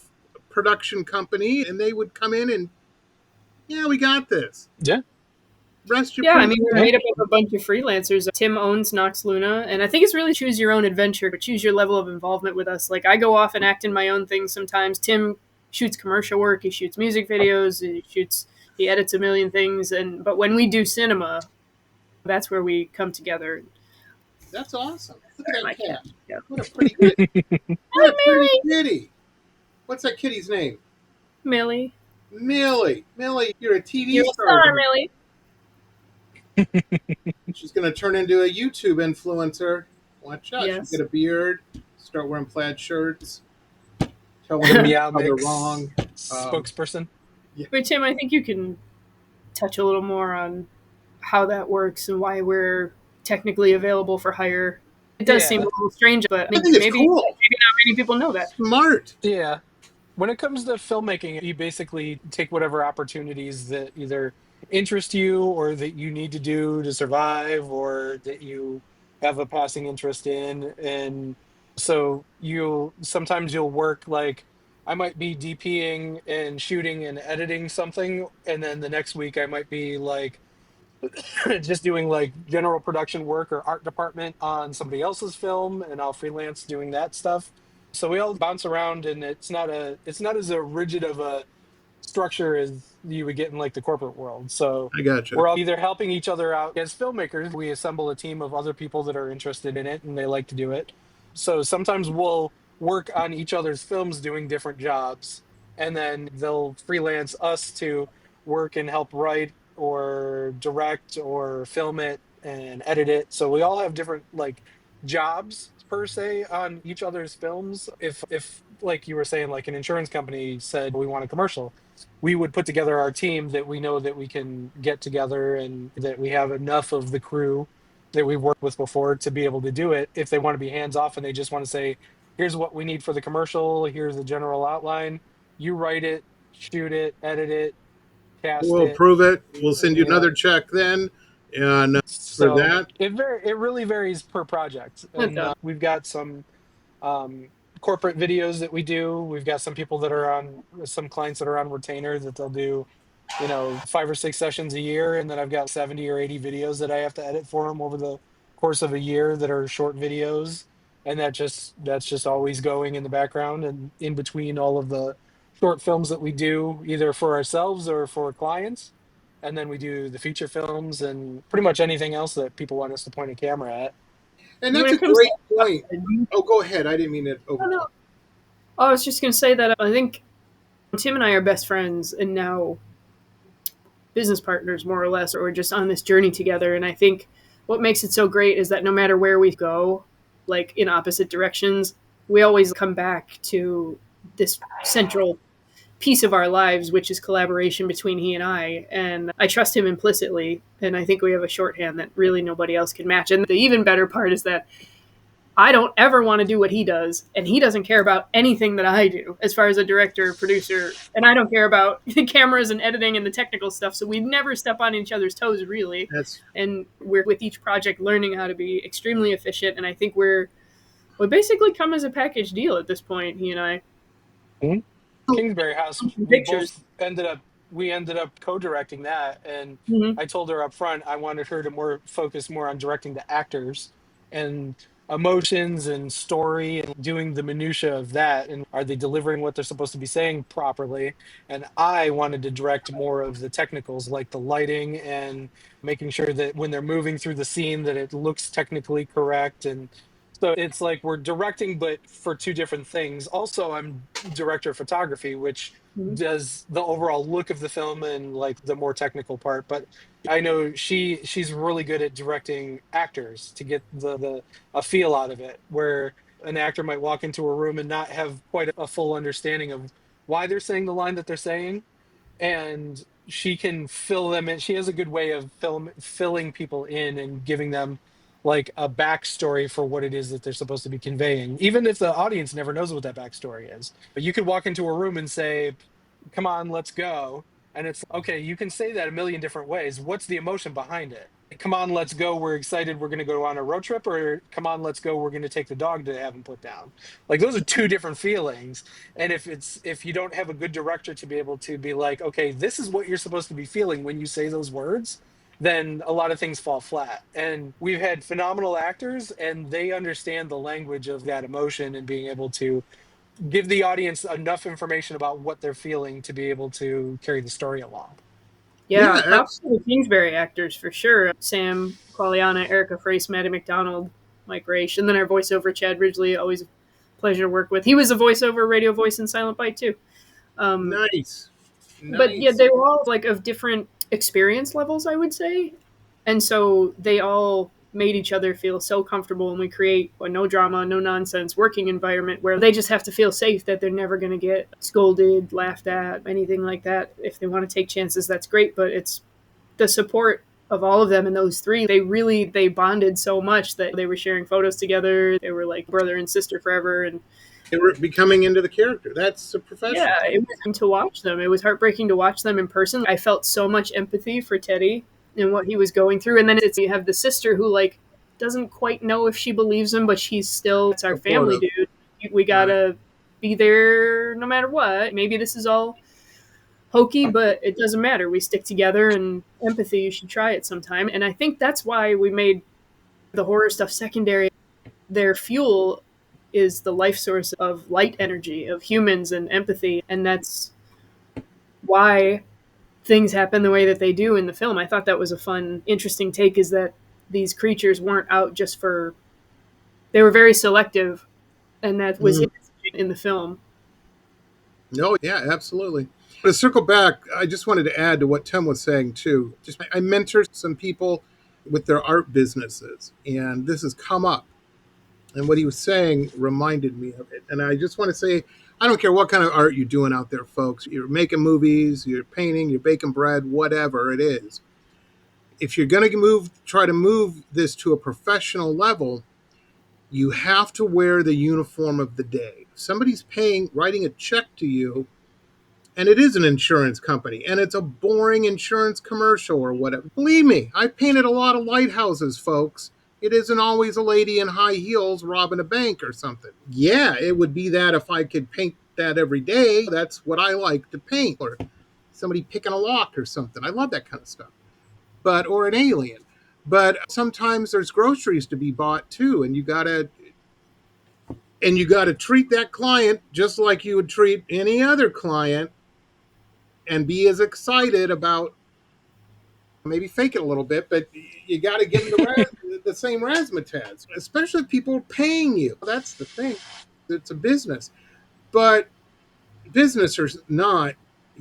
production company and they would come in and, yeah, we got this. Yeah. Rest your Yeah, I mean, we're made up of a bunch of freelancers. Tim owns Nox Luna, and I think it's really choose your own adventure, choose your level of involvement with us. Like, I go off and act in my own things sometimes. Tim shoots commercial work, he shoots music videos, he edits a million things. But when we do cinema, That's where we come together. That's awesome. Look at My that cat. Yeah. What a pretty kitty. What a pretty kitty. What's that kitty's name? Millie. Millie. Millie, you're a TV You're a star. star, Millie. She's going to turn into a YouTube influencer. Watch out. Yes. She'll get a beard, start wearing plaid shirts, tell The them Meow how they're Mix wrong. spokesperson. Wait, Tim, I think you can touch a little more on how that works and why we're technically available for hire. It does seem a little strange, but I think it's maybe cool. maybe not many people know that. Smart. Yeah. When it comes to filmmaking, you basically take whatever opportunities that either interest you or that you need to do to survive or that you have a passing interest in. And so sometimes you'll work like I might be DPing and shooting and editing something. And then the next week I might be like just doing like general production work or art department on somebody else's film, and I'll freelance doing that stuff. So we all bounce around, and it's not as a rigid of a structure as you would get in like the corporate world. So I gotcha. we're all either helping each other out as filmmakers. We assemble a team of other people that are interested in it and they like to do it. So sometimes we'll work on each other's films doing different jobs, and then they'll freelance us to work and help write or direct or film it and edit it. So we all have different like jobs per se on each other's films. If like you were saying, like an insurance company said we want a commercial, we would put together our team that we know that we can get together and that we have enough of the crew that we've worked with before to be able to do it. If they want to be hands off and they just want to say, here's what we need for the commercial, here's the general outline, you write it, shoot it, edit it, cast We'll it. approve it. We'll send you another check then. And So for that, it really varies per project. And we've got some corporate videos that we do. We've got some people that are on, some clients that are on retainer that they'll do, 5 or 6 sessions a year. And then I've got 70 or 80 videos that I have to edit for them over the course of a year that are short videos. And that's just always going in the background and in between all of the short films that we do, either for ourselves or for clients. And then we do the feature films and pretty much anything else that people want us to point a camera at. and that's a great point. Oh, go ahead. I didn't mean to overtalk. No. I was just going to say that I think Tim and I are best friends and now business partners, more or less, or we're just on this journey together. And I think what makes it so great is that no matter where we go, like in opposite directions, we always come back to this central piece of our lives, which is collaboration between he and I. And I trust him implicitly. And I think we have a shorthand that really nobody else can match. And the even better part is that I don't ever want to do what he does, and he doesn't care about anything that I do as far as a director, producer, and I don't care about the cameras and editing and the technical stuff. So we never step on each other's toes, really. And we're with each project learning how to be extremely efficient. And I think we basically come as a package deal at this point, he and I. Mm-hmm. Kingsbury House, we ended up co-directing that, and I told her up front I wanted her to focus more on directing the actors and emotions and story and doing the minutia of that, and are they delivering what they're supposed to be saying properly. And I wanted to direct more of the technicals, like the lighting and making sure that when they're moving through the scene that it looks technically correct. And so it's like we're directing, but for two different things. Also, I'm director of photography, which does the overall look of the film and like the more technical part. But I know she's really good at directing actors to get a feel out of it, where an actor might walk into a room and not have quite a full understanding of why they're saying the line that they're saying, and she can fill them in. She has a good way of filling people in and giving them like a backstory for what it is that they're supposed to be conveying, even if the audience never knows what that backstory is. But you could walk into a room and say, come on, let's go. And it's okay, you can say that a million different ways. What's the emotion behind it? Come on, let's go, we're excited, we're going to go on a road trip, or come on, let's go, we're going to take the dog to have him put down. Like, those are two different feelings. And if you don't have a good director to be able to be like, okay, this is what you're supposed to be feeling when you say those words, then a lot of things fall flat. And we've had phenomenal actors, and they understand the language of that emotion and being able to give the audience enough information about what they're feeling to be able to carry the story along. Yeah, Yeah, props to the Kingsbury actors for sure. Sam Qualiana, Erica Frace, Maddie McDonald, Mike Raish, and then our voiceover Chad Ridgely. Always a pleasure to work with. He was a voiceover radio voice in Silent Bite too. nice. But yeah, Nice. they were all like of different experience levels, I would say, and so they all made each other feel so comfortable, and we create a no drama, no nonsense working environment where they just have to feel safe that they're never going to get scolded, laughed at, anything like that. If they want to take chances, that's great, but it's the support of all of them, and those three, they bonded so much that they were sharing photos together. They were like brother and sister forever, and They were becoming into the character. That's a professional. yeah, it was to watch them. It was heartbreaking to watch them in person. I felt so much empathy for Teddy and what he was going through. And then you have the sister who like doesn't quite know if she believes him, but it's our family, Supportive. dude. We gotta be there no matter what. Maybe this is all hokey, but it doesn't matter. We stick together, and empathy, you should try it sometime. And I think that's why we made the horror stuff secondary. Their fuel is the life source of light energy, of humans and empathy. And that's why things happen the way that they do in the film. I thought that was a fun, interesting take, is that these creatures weren't out just for, they were very selective, and that was in the film. No, yeah, absolutely. To circle back, I just wanted to add to what Tim was saying too. Just I mentor some people with their art businesses, and this has come up. And what he was saying reminded me of it. And I just want to say, I don't care what kind of art you're doing out there, folks. You're making movies, you're painting, you're baking bread, whatever it is. If you're going to try to move this to a professional level, you have to wear the uniform of the day. If somebody's writing a check to you, and it is an insurance company, and it's a boring insurance commercial or whatever. Believe me, I've painted a lot of lighthouses, folks. It isn't always a lady in high heels robbing a bank or something. Yeah, it would be that if I could paint that every day. That's what I like to paint. Or somebody picking a lock or something. I love that kind of stuff. Or an alien. But sometimes there's groceries to be bought too, and you gotta treat that client just like you would treat any other client, and be as excited about, maybe fake it a little bit, but you got to give them the same razzmatazz, especially if people are paying you. That's the thing. It's a business. But business or not,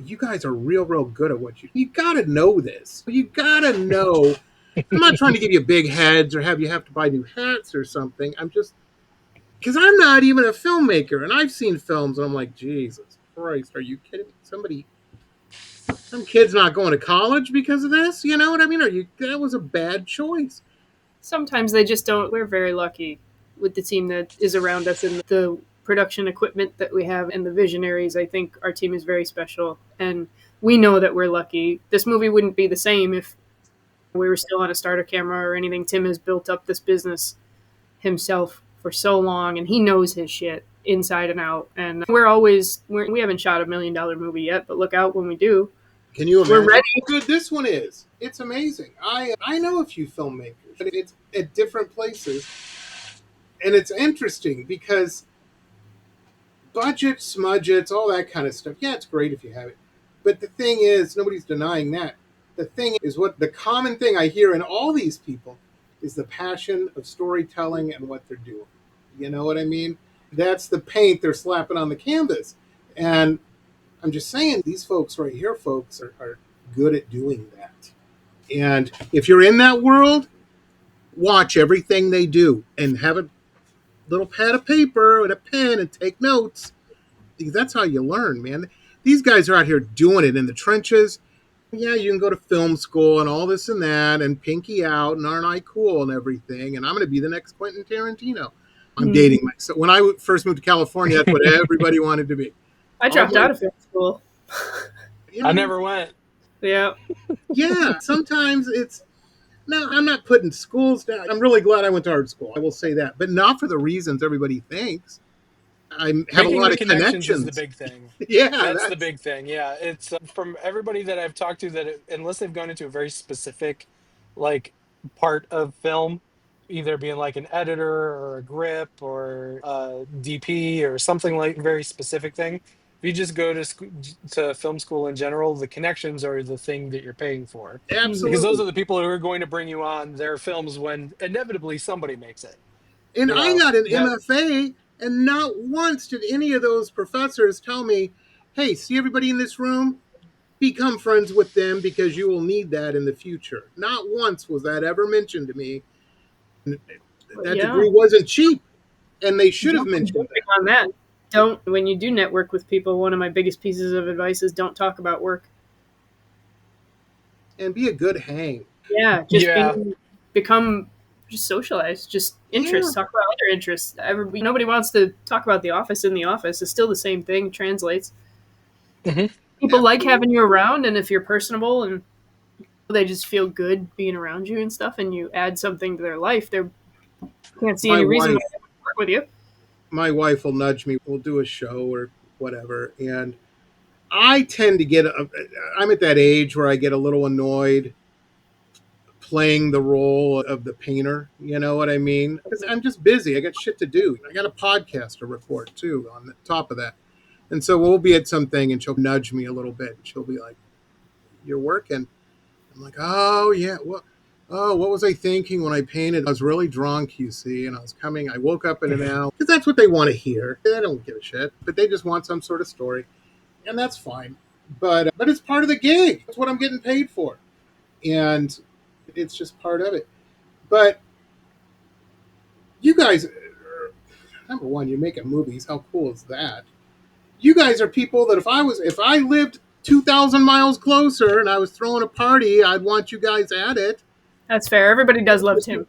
you guys are real good at what you got to know this. You got to know. I'm not trying to give you big heads or have to buy new hats or something. I'm just, because I'm not even a filmmaker, and I've seen films and I'm like, Jesus Christ, are you kidding me? Some kid's not going to college because of this. You know what I mean? That was a bad choice. Sometimes they just don't. We're very lucky with the team that is around us and the production equipment that we have and the visionaries. I think our team is very special, and we know that we're lucky. This movie wouldn't be the same if we were still on a starter camera or anything. Tim has built up this business himself for so long, and he knows his shit inside and out. And we haven't shot $1 million movie yet, but look out when we do. Can you imagine We're ready. how good this one is? It's amazing. I know a few filmmakers, but it's at different places. And it's interesting because budgets, smudgets, all that kind of stuff. Yeah, it's great if you have it. But the thing is, nobody's denying that. The thing is, what the common thing I hear in all these people is the passion of storytelling and what they're doing. You know what I mean? That's the paint they're slapping on the canvas. And I'm just saying, these folks right here, folks, are good at doing that. And if you're in that world, watch everything they do and have a little pad of paper and a pen and take notes, because that's how you learn, man. These guys are out here doing it in the trenches. Yeah, you can go to film school and all this and that and pinky out and aren't I cool and everything. And I'm going to be the next Quentin Tarantino. I'm dating myself. When I first moved to California, that's what everybody wanted to be. I dropped out of film school. I never went. Yeah. Yeah, sometimes it's, no, I'm not putting schools down. I'm really glad I went to art school. I will say that, but not for the reasons everybody thinks. I have Making a lot the of connections connections. is the big thing. Yeah, That's the big thing. Yeah, it's from everybody that I've talked to unless they've gone into a very specific, like, part of film, either being like an editor or a grip or a DP or something like very specific thing. If you just go to film school in general, the connections are the thing that you're paying for, because those Absolutely. are the people who are going to bring you on their films when inevitably somebody makes it. And You I know got an that. MFA, and not once did any of those professors tell me, hey, see everybody in this room? Become friends with them because you will need that in the future. Not once was that ever mentioned to me. But That yeah, degree wasn't cheap, and they should have mentioned jumping that. on that. Don't when you do network with people. One of my biggest pieces of advice is don't talk about work. And be a good hang. Yeah, just Yeah. become just socialize, just Yeah. interests. Talk about other interests. Nobody wants to talk about the office in the office. It's still the same thing. Translates. Hmm. People like having you around, and if you're personable and they just feel good being around you and stuff, and you add something to their life, they can't see My any reason why wife, they wouldn't work with you. my wife will nudge me. We'll do a show or whatever, and I tend to get. I'm at that age where I get a little annoyed playing the role of the painter. You know what I mean? Because I'm just busy. I got shit to do. I got a podcast to record too on the top of that. And so we'll be at something and she'll nudge me a little bit. She'll be like, "You're working." I'm like, "Oh, yeah. What was I thinking when I painted? I was really drunk, you see, and I woke up in an hour." Because that's what they want to hear. They don't give a shit, but they just want some sort of story. And that's fine. But it's part of the gig. That's what I'm getting paid for. And it's just part of it. But you guys, number one, you're making movies. How cool is that? You guys are people that if I lived 2,000 miles closer and I was throwing a party, I'd want you guys at it. That's fair. Everybody does love Tim.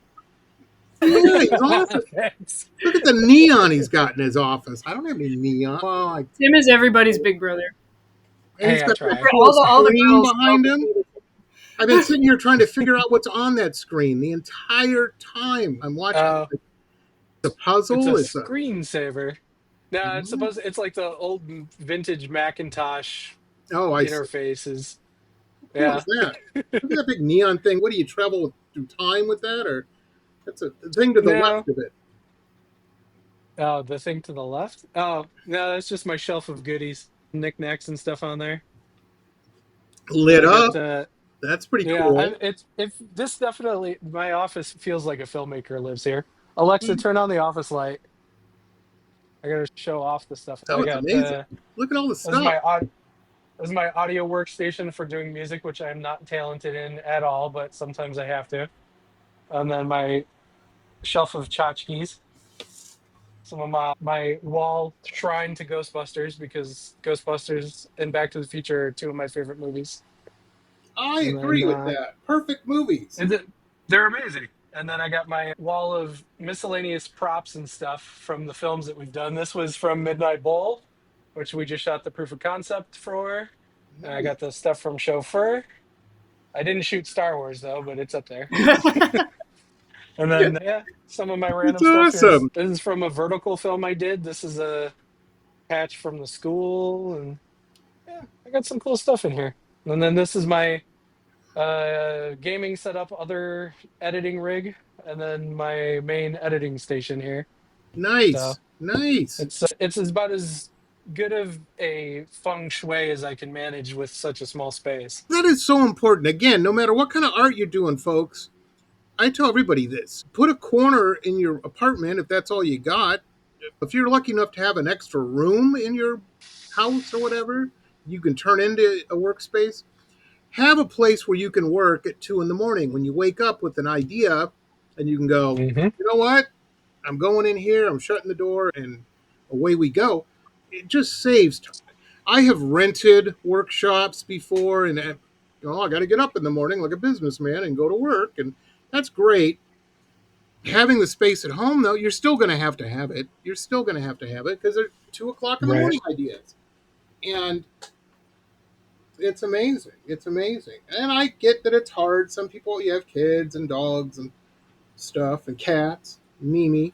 Yeah, he's awesome. Thanks. Look at the neon he's got in his office. I don't have any neon. Tim is everybody's big brother. And he's Hey, I got that try. cool All the screen girls behind him. I've been sitting here trying to figure out what's on that screen the entire time I'm watching. It's a It's a puzzle. screensaver. No, it's like the old vintage Macintosh Oh, I see. interfaces. How cool is Yeah. that? Look at that big neon thing. What do you travel through time with that, or that's a thing to the No. left of it? Oh, the thing to the left? Oh, no, that's just my shelf of goodies, knickknacks and stuff on there. Lit I got up. That's pretty yeah, cool. if this definitely my office feels like a filmmaker lives here. Alexa, turn on the office light. I gotta show off the stuff. Oh, I it's got amazing. Look at all the this is stuff. this is my audio workstation for doing music, which I'm not talented in at all, but sometimes I have to. And then my shelf of tchotchkes. Some of my wall shrine to Ghostbusters, because Ghostbusters and Back to the Future are two of my favorite movies. I And agree then with that. Perfect movies. they're amazing. And then I got my wall of miscellaneous props and stuff from the films that we've done. This was from Midnight Bowl, which we just shot the proof of concept for. And I got the stuff from Chauffeur. I didn't shoot Star Wars though, but it's up there. And then some of my It's random stuff. awesome. This is from a vertical film I did. This is a patch from the school, and yeah, I got some cool stuff in here. And then this is my gaming setup, other editing rig, and then my main editing station here. So Nice. Nice. it's about as good of a feng shui as I can manage with such a small space. That is so important. Again, no matter what kind of art you're doing, folks, I tell everybody this. Put a corner in your apartment if that's all you got. If you're lucky enough to have an extra room in your house or whatever, you can turn into a workspace. Have a place where you can work at 2 in the morning when you wake up with an idea and you can go, Mm-hmm. you know what? I'm going in here, I'm shutting the door, and away we go. It just saves time. I have rented workshops before, and I got to get up in the morning like a businessman and go to work, and that's great. Having the space at home, though, you're still going to have to have it. You're still going to have to have it because they're 2 o'clock in the Right. morning ideas, and it's amazing. It's amazing, and I get that it's hard. Some people, you have kids and dogs and stuff and cats, Mimi,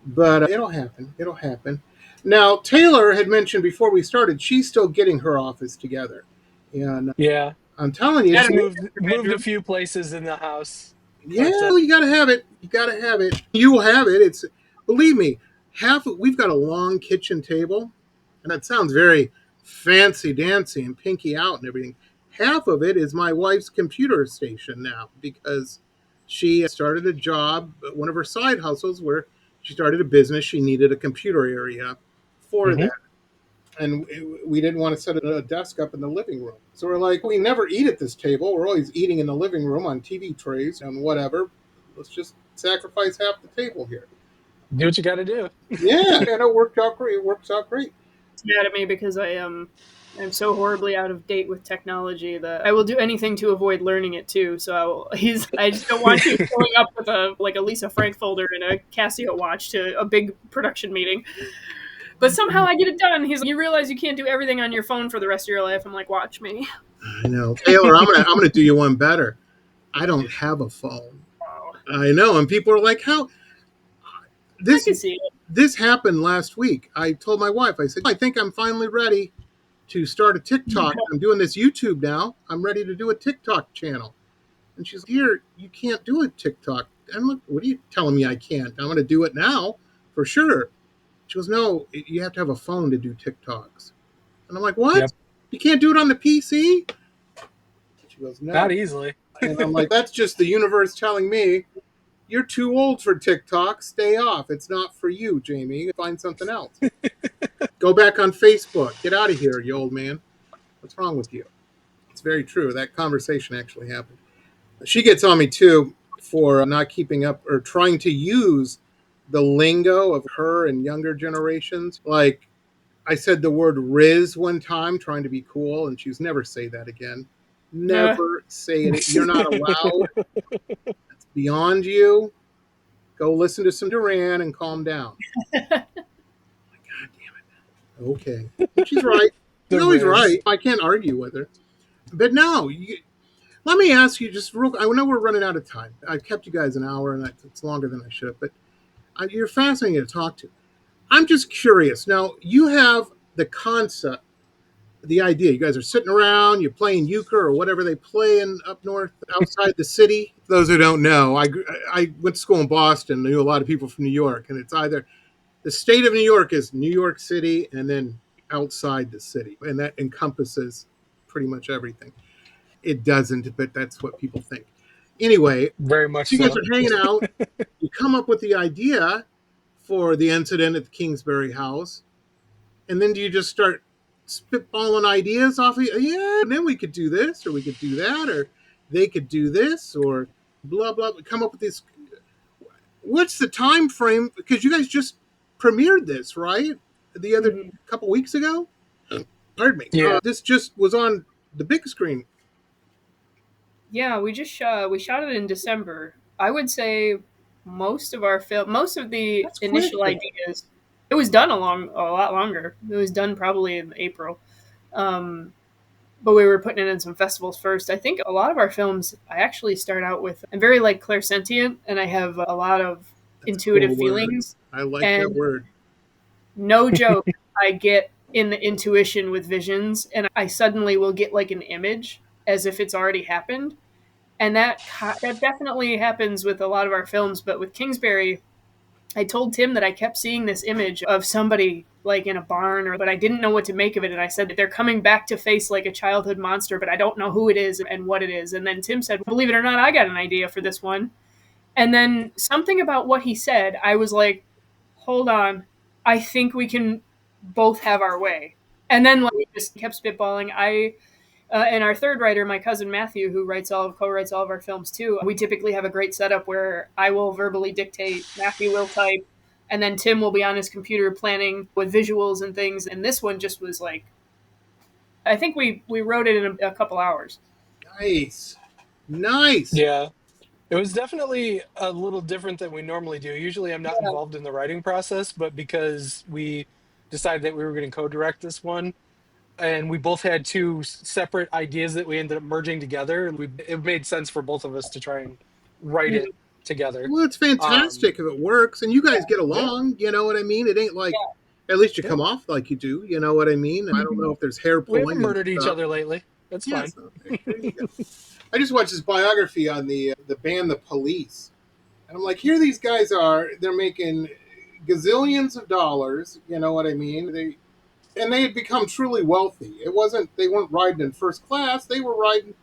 but it'll happen. It'll happen. Now, Taylor had mentioned before we started, she's still getting her office together, and Yeah, I'm telling you, just moved a few places in the house. yeah, But you got to have it. You got to have it. You will have it. It's Believe me, we've got a long kitchen table, and that sounds very fancy dancy and pinky out and everything. Half of it is my wife's computer station now because she started a job, one of her side hustles, where she started a business. She needed a computer area for that. And we didn't want to set a desk up in the living room. So we're like, we never eat at this table. We're always eating in the living room on TV trays and whatever. Let's just sacrifice half the table here. Do what you got to do. Yeah, and it worked out great. It works out great. It's mad at me because I'm so horribly out of date with technology that I will do anything to avoid learning it too. So I just don't want you showing up with a Lisa Frank folder and a Casio watch to a big production meeting. But somehow I get it done. He's like, you realize you can't do everything on your phone for the rest of your life. I'm like, watch me. I know, Taylor. I'm gonna do you one better. I don't have a phone. Wow. I know, and people are like, "How?" I can see it. This happened last week. I told my wife, I said, I think I'm finally ready to start a TikTok. I'm doing this YouTube now. I'm ready to do a TikTok channel. And she's like, dear, you can't do a TikTok. I'm like, what are you telling me I can't? I'm going to do it now for sure. She goes, no, you have to have a phone to do TikToks. And I'm like, what? Yep. You can't do it on the PC? She goes, no. Not easily. And I'm like, that's just the universe telling me, you're too old for TikTok. Stay off. It's not for you, Jamie. Find something else. Go back on Facebook. Get out of here, you old man. What's wrong with you? It's very true. That conversation actually happened. She gets on me, too, for not keeping up or trying to use the lingo of her and younger generations. Like, I said the word Riz one time, trying to be cool, and she's never say that again. Never say it. You're not allowed. It's beyond you. Go listen to some Duran and calm down. God damn it. Okay. She's right. She's always right. I can't argue with her. But no, let me ask you just real. I know we're running out of time. I've kept you guys an hour, and it's longer than I should. But you're fascinating to talk to. I'm just curious. Now, you have the concept, the idea. You guys are sitting around, you're playing euchre or whatever they play in up north outside the city. Those who don't know, I went to school in Boston, knew a lot of people from New York, and it's either the state of New York is New York City and then outside the city, and that encompasses pretty much everything. It doesn't, but that's what people think. Anyway, very much you guys are hanging out. You come up with the idea for the incident at the Kingsbury house, and then do you just start spitballing ideas off of yeah, and then we could do this, or we could do that, or they could do this, or blah blah. Come up with this. What's the time frame? Because you guys just premiered this, right? The other couple weeks ago. Pardon me. Yeah. This just was on the big screen. Yeah, we just we shot it in December. I would say most of the initial ideas. It was done a lot longer. It was done probably in April. But we were putting it in some festivals first. I think a lot of our films, I actually start out with, I'm very clairsentient, and I have a lot of intuitive feelings. I like that word. No joke. I get in the intuition with visions, and I suddenly will get an image as if it's already happened. And that definitely happens with a lot of our films. But with Kingsbury, I told Tim that I kept seeing this image of somebody in a barn, but I didn't know what to make of it. And I said that they're coming back to face a childhood monster, but I don't know who it is and what it is. And then Tim said, believe it or not, I got an idea for this one. And then something about what he said, I was like, hold on, I think we can both have our way. And then we just kept spitballing. And our third writer, my cousin Matthew, who co-writes all of our films too, we typically have a great setup where I will verbally dictate, Matthew will type, and then Tim will be on his computer planning with visuals and things. And this one just was I think we wrote it in a couple hours. Nice. Yeah. It was definitely a little different than we normally do. Usually I'm not involved in the writing process, but because we decided that we were going to co-direct this one, and we both had two separate ideas that we ended up merging together, it made sense for both of us to try and write it together. Well, it's fantastic if it works, and you guys get along, you know what I mean? It ain't at least you come off like you do, you know what I mean? I don't know if there's hair pulling. We haven't murdered each other lately. That's fine. I just watched this biography on the band The Police, and I'm like, here these guys are, they're making gazillions of dollars, you know what I mean? and they had become truly wealthy. They weren't riding in first class, they were riding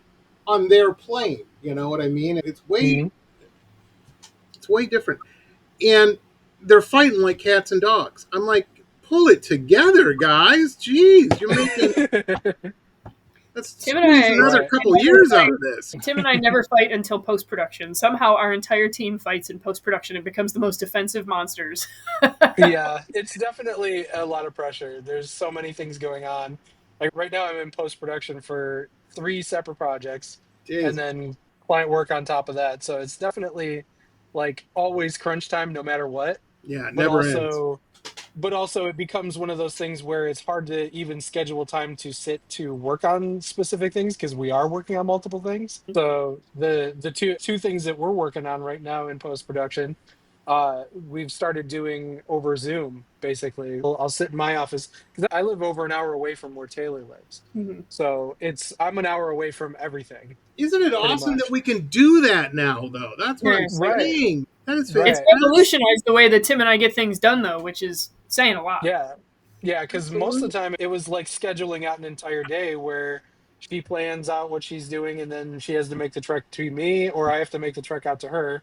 on their plane. You know what I mean? Mhm. It's way different. And they're fighting like cats and dogs. I'm like, pull it together, guys. Jeez, you're making let's Tim and squeeze I another Right. couple years out of this. Tim and I never fight until post production. Somehow our entire team fights in post production and becomes the most defensive monsters. Yeah, it's definitely a lot of pressure. There's so many things going on. Like right now, I'm in post production for 3 separate projects, and Jeez. then client work on top of that. So it's definitely like always crunch time, no matter what. Yeah, it But never ends. also it becomes one of those things where it's hard to even schedule time to sit to work on specific things because we are working on multiple things. So the two things that we're working on right now in post production, we've started doing over Zoom. Basically, I'll sit in my office because I live over an hour away from where Taylor lives. Mhm. So I'm an hour away from everything, Isn't it pretty awesome that much. we can do that now, though? That's what Yeah. I'm Right, saying. That is It's right. fantastic. revolutionized the way that Tim and I get things done, though, which is saying a lot. Yeah. Yeah, because most of Absolutely. the time it was like scheduling out an entire day where she plans out what she's doing and then she has to make the trek to me or I have to make the trek out to her.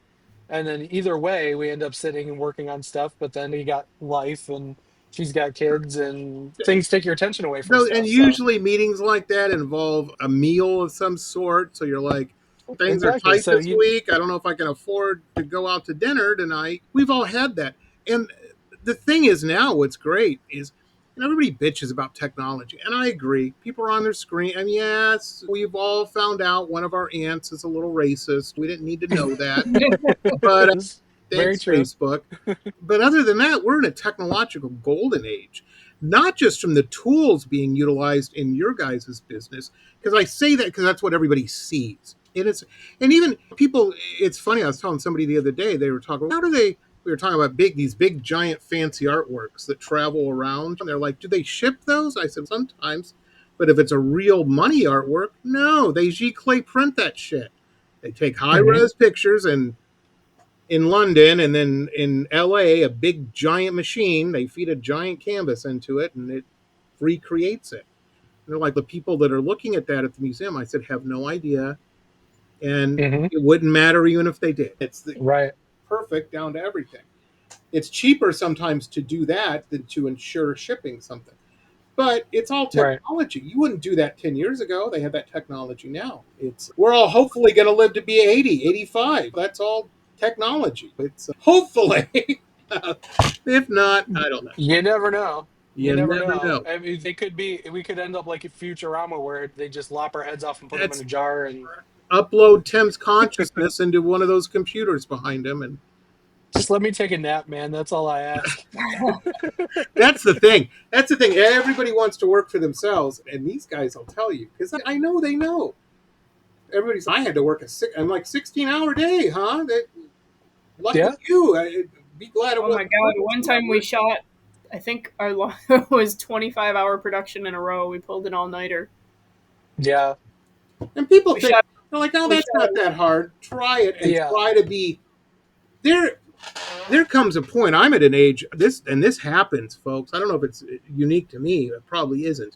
And then either way, we end up sitting and working on stuff, but then we got life and she's got kids and things take your attention away from No, and stuff. So, usually meetings like that involve a meal of some sort. So you're like, things are exactly. tight So this you, week. I don't know if I can afford to go out to dinner tonight. We've all had that. And the thing is now, what's great is, and everybody bitches about technology, and I agree. People are on their screen, and yes, we've all found out one of our aunts is a little racist. We didn't need to know that, but very thanks, true. Facebook. But other than that, we're in a technological golden age, not just from the tools being utilized in your guys' business, because I say that because that's what everybody sees. And even people, it's funny, I was telling somebody the other day, they were talking, we were talking about these big, giant, fancy artworks that travel around. And they're like, do they ship those? I said, sometimes. But if it's a real money artwork, no, they Giclée print that shit. They take high Hmm. res pictures and in London, and then in LA, a big giant machine. They feed a giant canvas into it, and it recreates it. And they're like the people that are looking at that at the museum. I said, have no idea, and Hmm. it wouldn't matter even if they did. Right. Perfect down to everything. It's cheaper sometimes to do that than to ensure shipping something. But it's all Right. technology. You wouldn't do that 10 years ago. They have that technology now. We're all hopefully going to live to be 80, 85. That's all technology. It's hopefully. If not, I don't know. You never know. You You never never know. know. I mean, we could end up like a Futurama where they just lop our heads off and put them in That's a jar and upload Tim's consciousness into one of those computers behind him, and just let me take a nap, man. That's all I ask. that's the thing. That's the thing. Everybody wants to work for themselves, and these guys will tell you because I know they know. I had to work I'm like 16-hour day, huh? Lucky Yeah. you. I'd be glad it Oh my wasn't god! 32 One time we hours. shot, I think our was 25-hour production in a row. We pulled an all-nighter. Yeah. And people We think, shot. they're like, oh, We that's shot. not that hard. Try it and Yeah. try to be there. There comes a point. I'm at an age, this happens, folks. I don't know if it's unique to me. It probably isn't.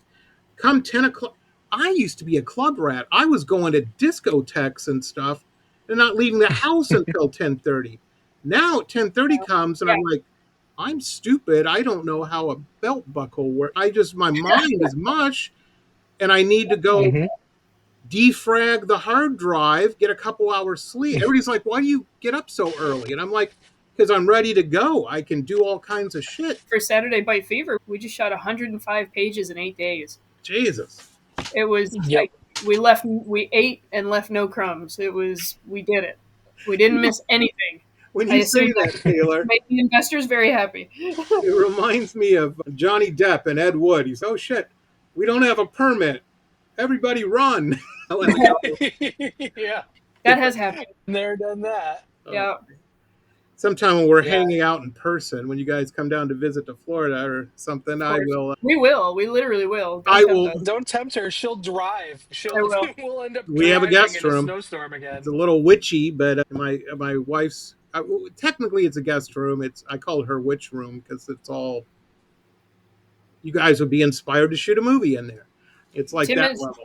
Come 10 o'clock, I used to be a club rat. I was going to discotheques and stuff and not leaving the house until 10:30. Now 10:30 comes and Yeah. I'm like, I'm stupid. I don't know how a belt buckle works. My mind is mush, and I need to go Hmm. defrag the hard drive, get a couple hours sleep. Everybody's like, why do you get up so early? And I'm like, because I'm ready to go. I can do all kinds of shit. For Saturday Bite Fever, we just shot 105 pages in 8 days. Jesus. It was Yep. like we ate and left no crumbs. We did it. We didn't miss anything. When I you assume say that, Taylor, made the investors very happy. it reminds me of Johnny Depp and Ed Wood. He's, oh shit, we don't have a permit. Everybody run. Yeah. That has happened. Never done that. Yeah. Sometime when we're Yeah. hanging out in person, when you guys come down to visit to Florida or something, Of I course. will. We will. We literally will. Don't I tempt will. us. Don't tempt her. She'll drive. I will. We'll end up We have a driving guest in a room. snowstorm It's again. a little witchy, but my wife's technically it's a guest room. I call her witch room because it's all you guys would be inspired to shoot a movie in there. It's like Tim that is level.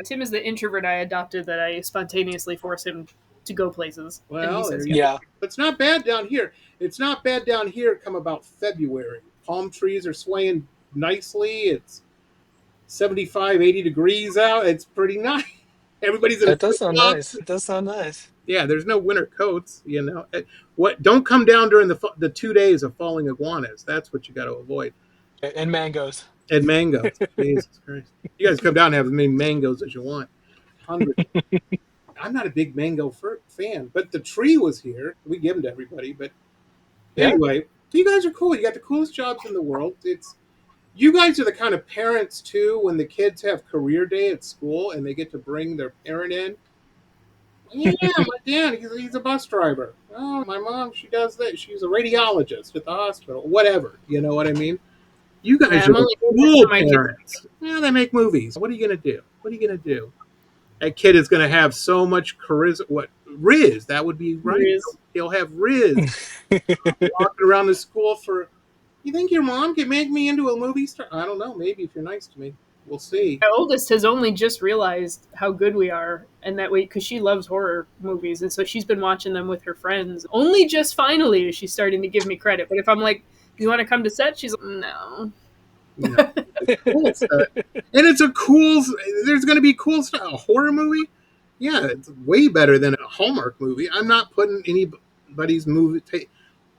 Tim is the introvert I adopted that I spontaneously force him to go places, and he Well, there says you yes. Yeah. go. It's not bad down here. It's not bad down here come about February. Palm trees are swaying nicely. It's 75, 80 degrees out. It's pretty nice. Everybody's in That does flip sound flops. nice. It does sound nice. Yeah, there's no winter coats. What? Don't come down during the 2 days of falling iguanas. That's what you got to avoid. And mangoes. And mangoes. Jesus Christ! You guys come down and have as many mangoes as you want. Hundreds. I'm not a big mango fan, but the tree was here. We give them to everybody. But Yeah. anyway, you guys are cool. You got the coolest jobs in the world. You guys are the kind of parents too. When the kids have career day at school and they get to bring their parent in. Yeah, my dad, he's a bus driver. Oh, my mom, she does that. She's a radiologist at the hospital. Whatever. You know what I mean? You guys I'm are only the doing this cool for my kids. parents. Yeah, they make movies. What are you going to do? What are you going to do? That kid is going to have so much charisma. What? Riz. That would be right. Riz. He'll have Riz walking around the school for. You think your mom could make me into a movie star? I don't know. Maybe if you're nice to me. We'll see. My oldest has only just realized how good we are, and that because she loves horror movies, and so she's been watching them with her friends. Only just finally is she starting to give me credit. But if I'm like, "You want to come to set?" She's like, "No." Yeah. Cool stuff. And it's a cool. There's going to be cool stuff. A horror movie, yeah, it's way better than a Hallmark movie. I'm not putting anybody's movie.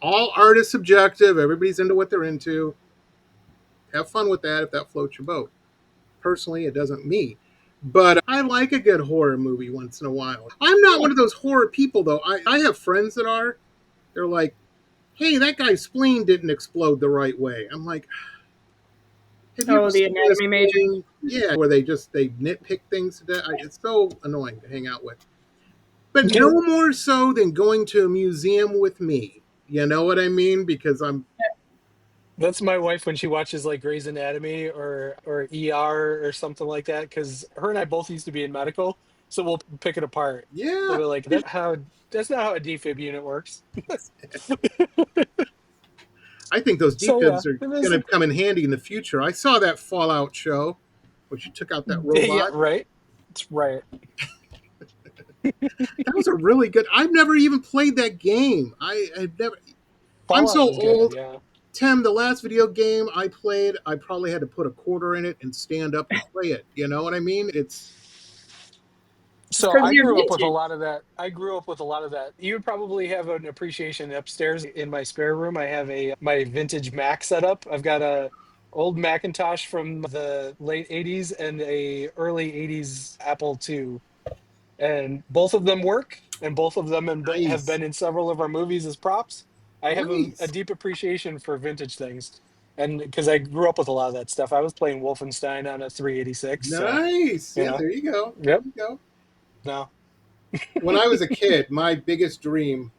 All art is subjective. Everybody's into what they're into. Have fun with that if that floats your boat. Personally, it doesn't me. But I like a good horror movie once in a while. I'm not one of those horror people, though. I have friends that are. They're like, hey, that guy's spleen didn't explode the right way. I'm like, have you ever The seen this anatomy major. thing? Yeah, where they nitpick things to death. It's so annoying to hang out with. But no more so than going to a museum with me. You know what I mean? Because That's my wife when she watches like Grey's Anatomy or ER or something like that. Because her and I both used to be in medical, so we'll pick it apart. yeah. So we're like, that's not how a defib unit works. I think those So, defibs yeah, are it is- going to come in handy in the future. I saw that Fallout show, where she took out that robot. Yeah, right. It's right. That was a really good. I've never even played that game. I've never. I'm Fallout so was good, old. yeah. Tim, the last video game I played, I probably had to put a quarter in it and stand up and play it. You know what I mean? So 'cause I you're grew up with a vintage. lot of that. You would probably have an appreciation upstairs in my spare room. I have my vintage Mac setup. I've got a old Macintosh from the late 80s and a early 80s Apple II. And both of them work, and both of them have Nice. been in several of our movies as props. I have a Nice. deep appreciation for vintage things. And because I grew up with a lot of that stuff. I was playing Wolfenstein on a 386. Nice. So, Yeah, there you go. Yep. There you go. No. When I was a kid, my biggest dream,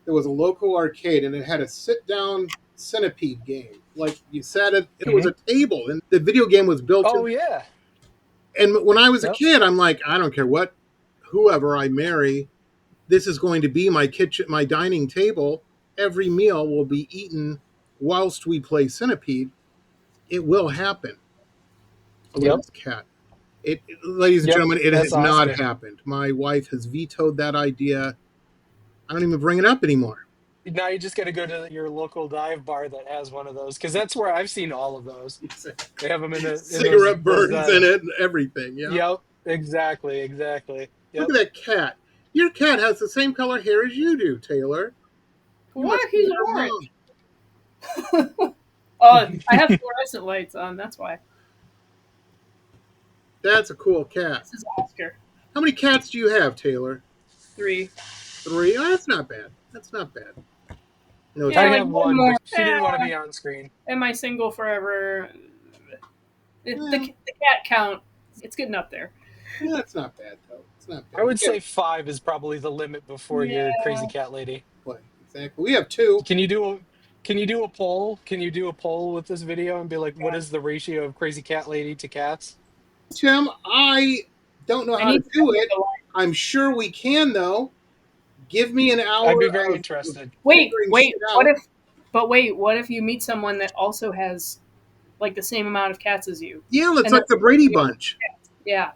there was a local arcade and it had a sit-down centipede game. Like you sat at, it was a table and the video game was built Oh, in. yeah. And when I was a Yep. kid, I'm like, I don't care whoever I marry, this is going to be my kitchen, my dining table. Every meal will be eaten whilst we play centipede. It will happen. Oh, look at Yep. this cat. Ladies and Yep, gentlemen, it that's has not Oscar. happened. My wife has vetoed that idea. I don't even bring it up anymore. Now you just got to go to your local dive bar that has one of those, because that's where I've seen all of those. They have them in Cigarette burns those in it and everything. Yeah. Yep, exactly. Yep. Look at that cat. Your cat has the same color hair as you do, Taylor. What? He's orange. I have fluorescent lights on. That's why. That's a cool cat. This is Oscar. How many cats do you have, Taylor? 3. 3? Oh, that's not bad. That's not bad. No, Yeah, I like have one one, more. but she didn't want to be on screen. Am I single forever? The cat count, it's getting up there. yeah, that's not bad though. It's not bad. I would say 5 is probably the limit before your crazy cat lady. What? Exactly. We have 2. Can you do a poll? Can you do a poll with this video and be like, what is the ratio of crazy cat lady to cats? Tim, I don't know how to do it. I'm sure we can though. Give me an hour. I'd be very interested. Wait. figuring shit out. What if you meet someone that also has like the same amount of cats as you. Yeah, it's And like that's the Brady Bunch. Yeah.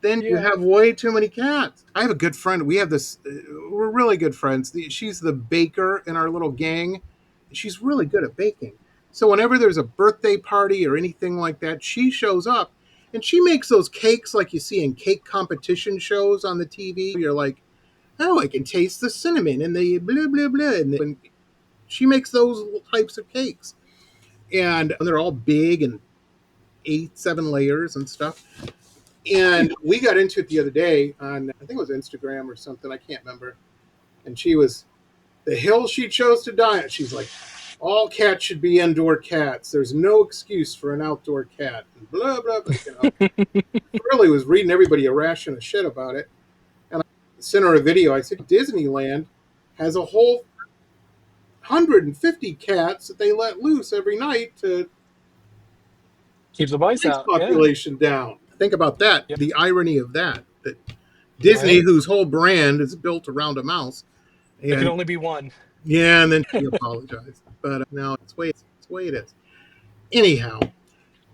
Then you have way too many cats. I have a good friend. We have this. We're really good friends. She's the baker in our little gang. She's really good at baking. So whenever there's a birthday party or anything like that, she shows up, and she makes those cakes like you see in cake competition shows on the TV. You're like, oh, I can taste the cinnamon and the blah blah blah. And then she makes those types of cakes, and they're all big and 8, 7 layers and stuff. And we got into it the other day on, I think it was Instagram or something, I can't remember. And she was, the hill she chose to die on, she's like, all cats should be indoor cats. There's no excuse for an outdoor cat. And blah, blah, blah. Really was reading everybody a ration of shit about it. And I sent her a video. I said, Disneyland has a whole 150 cats that they let loose every night to keep the mice out. Population down. Think about that. Yep. The irony of that Disney, right, whose whole brand is built around a mouse, there can only be one. Yeah, and then she apologized. But no, it's the way it is. Anyhow,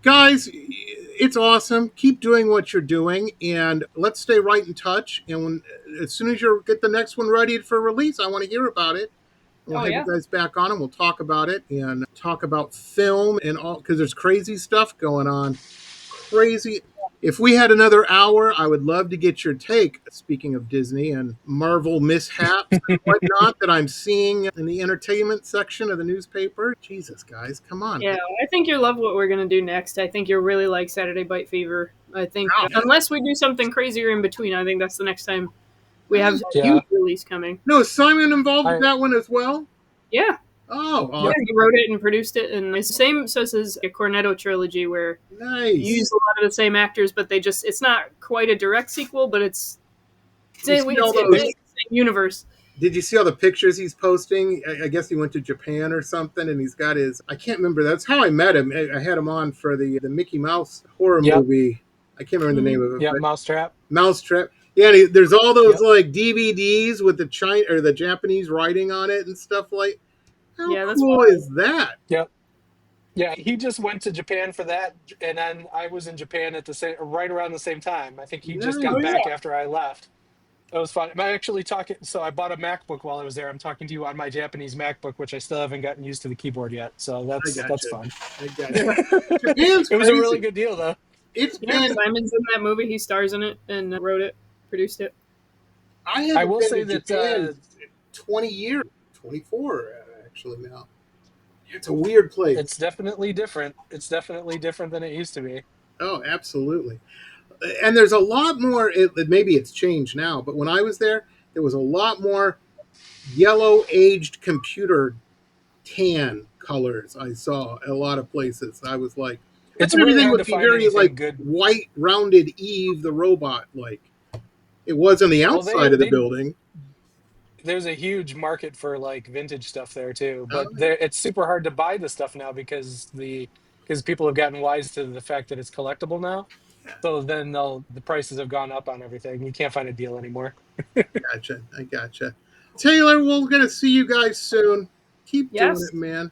guys, it's awesome. Keep doing what you're doing, and let's stay right in touch. And as soon as you get the next one ready for release, I want to hear about it. We'll have you guys back on, and we'll talk about it and talk about film and all, because there's crazy stuff going on. Crazy. If we had another hour, I would love to get your take, speaking of Disney and Marvel mishaps and whatnot that I'm seeing in the entertainment section of the newspaper. Jesus, guys, come on. Yeah, I think you'll love what we're going to do next. I think you'll really like Saturday Bite Fever. I think, unless we do something crazier in between, I think that's the next time we have a huge release coming. No, is Simon involved with that one as well? Yeah. Oh, awesome. Yeah, he wrote it and produced it, and it's the same. So this is a Cornetto trilogy where you use a lot of the same actors, but it's not quite a direct sequel, but it's the same universe. Did you see all the pictures he's posting? I guess he went to Japan or something, and he's got his, I can't remember. That's how I met him. I had him on for the Mickey Mouse horror movie. I can't remember the name of it. Yeah, Mousetrap. Mousetrap. Yeah, and there's all those like DVDs with the Japanese writing on it and stuff like. How cool is that? Yep. Yeah, he just went to Japan for that, and then I was in Japan at right around the same time. I think he just got back after I left. It was fun. I'm actually talking. So I bought a MacBook while I was there. I'm talking to you on my Japanese MacBook, which I still haven't gotten used to the keyboard yet. So that's fun. I got it. It was a really good deal, though. Simon's in that movie. He stars in it and wrote it, produced it. I will say that 20 years, 24 actually now. It's a weird place. It's definitely different. It's definitely different than it used to be. Oh, absolutely. And there's a lot more, maybe it's changed now, but when I was there was a lot more yellow aged computer tan colors I saw a lot of places. I was like, everything would be very like good, white rounded Eve the robot like it was on the outside of the building. There's a huge market for like vintage stuff there too, but it's super hard to buy the stuff now because people have gotten wise to the fact that it's collectible now. So then the prices have gone up on everything. You can't find a deal anymore. I gotcha. Taylor, we're gonna see you guys soon. Keep doing it, man.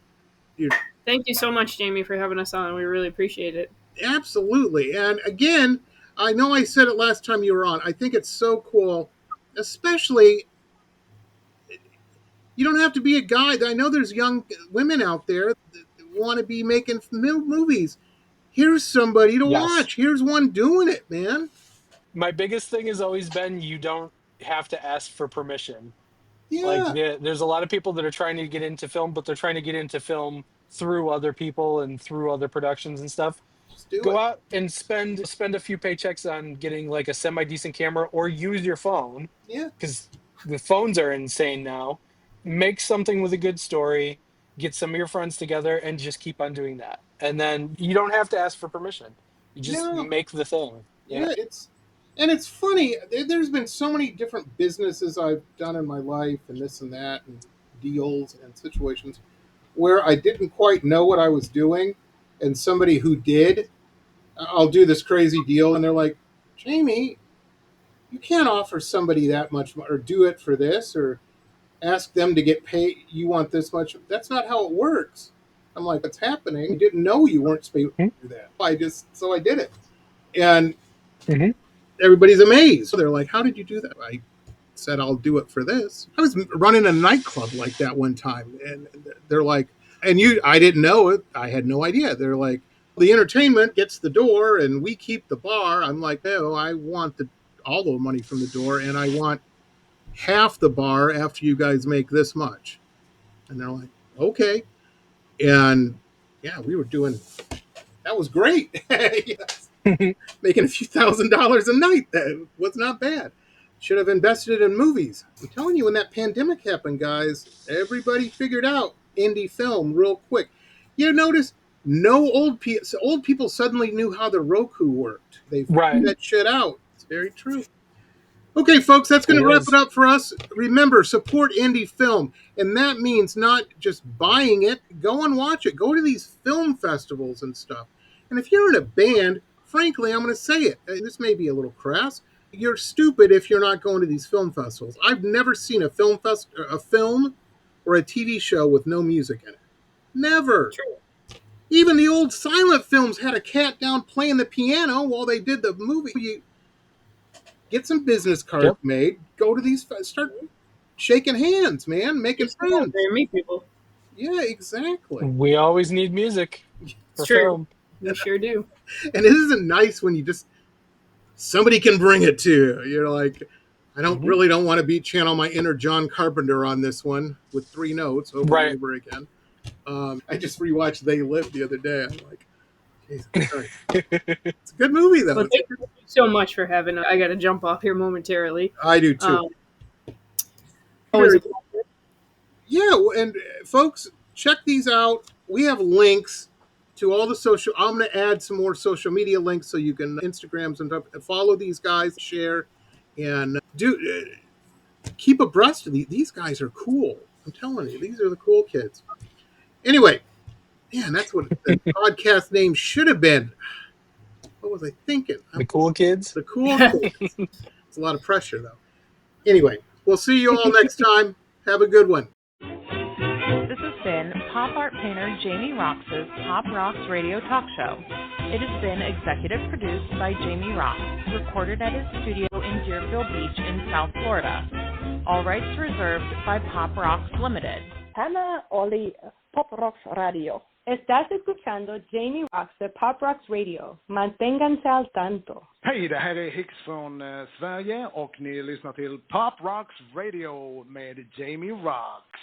Thank you so much, Jamie, for having us on. We really appreciate it. Absolutely. And again, I know I said it last time you were on. I think it's so cool, especially. You don't have to be a guy. I know there's young women out there that want to be making movies. Here's somebody to watch. Here's one doing it, man. My biggest thing has always been you don't have to ask for permission. Yeah. Like there's a lot of people that are trying to get into film, but they're trying to get into film through other people and through other productions and stuff. Go out and spend a few paychecks on getting like a semi-decent camera or use your phone. Yeah. Because the phones are insane now. Make something with a good story, get some of your friends together, and just keep on doing that. And then you don't have to ask for permission. You just make the thing. Yeah, it's funny. There's been so many different businesses I've done in my life and this and that and deals and situations where I didn't quite know what I was doing. And somebody who did, I'll do this crazy deal. And they're like, Jamie, you can't offer somebody that much or do it for this or ask them to get paid. You want this much. That's not how it works. I'm like, what's happening? I didn't know you weren't supposed to do that. So I did it. And Mm-hmm. everybody's amazed. They're like, how did you do that? I said, I'll do it for this. I was running a nightclub like that one time. And they're like, I didn't know it. I had no idea. They're like, the entertainment gets the door and we keep the bar. I'm like, no, I want all the money from the door and I want half the bar after you guys make this much. And they're like, okay. And yeah, we were doing, that was great. Yes. Making a few $1,000s a night. That was not bad. Should have invested in movies. I'm telling you, when that pandemic happened, guys, everybody figured out indie film real quick. You notice no old people suddenly knew how the Roku worked. They Right. figured that shit out. It's very true. Okay, folks, that's going to wrap it up for us. Remember, support indie film. And that means not just buying it. Go and watch it. Go to these film festivals and stuff. And if you're in a band, frankly, I'm going to say it. This may be a little crass. You're stupid if you're not going to these film festivals. I've never seen a film or a TV show with no music in it. Never. True. Even the old silent films had a cat down playing the piano while they did the movie. Get some business cards made. Go to these. Start shaking hands, man. Making friends. There, meet people. Yeah, exactly. We always need music for true. film. We sure do. And it isn't nice when you just somebody can bring it to you. You're like, I really don't want to channel my inner John Carpenter on this one with 3 notes over and over again. I just rewatched They Live the other day. I'm like, Jesus Christ. It's a good movie, though. Well, thank you so much for having us. I got to jump off here momentarily. I do, too. Yeah, and folks, check these out. We have links to all the social. I'm going to add some more social media links so you can Instagrams and follow these guys, share, and keep abreast of these. These guys are cool. I'm telling you, these are the cool kids. Anyway, man, that's what the podcast name should have been. What was I thinking? The Cool Kids? The Cool Kids. It's a lot of pressure, though. Anyway, we'll see you all next time. Have a good one. This has been pop art painter Jamie Roxx's Pop Roxx Radio Talk Show. It has been executive produced by Jamie Roxx, recorded at his studio in Deerfield Beach in South Florida. All rights reserved by Pop Roxx Limited. Hannah Oli, Pop Roxx Radio. Estás escuchando Jamie Roxx de Pop Roxx Radio. Manténganse al tanto. Hej, det här är Hicks från Sverige och ni lyssnar till Pop Roxx Radio med Jamie Roxx.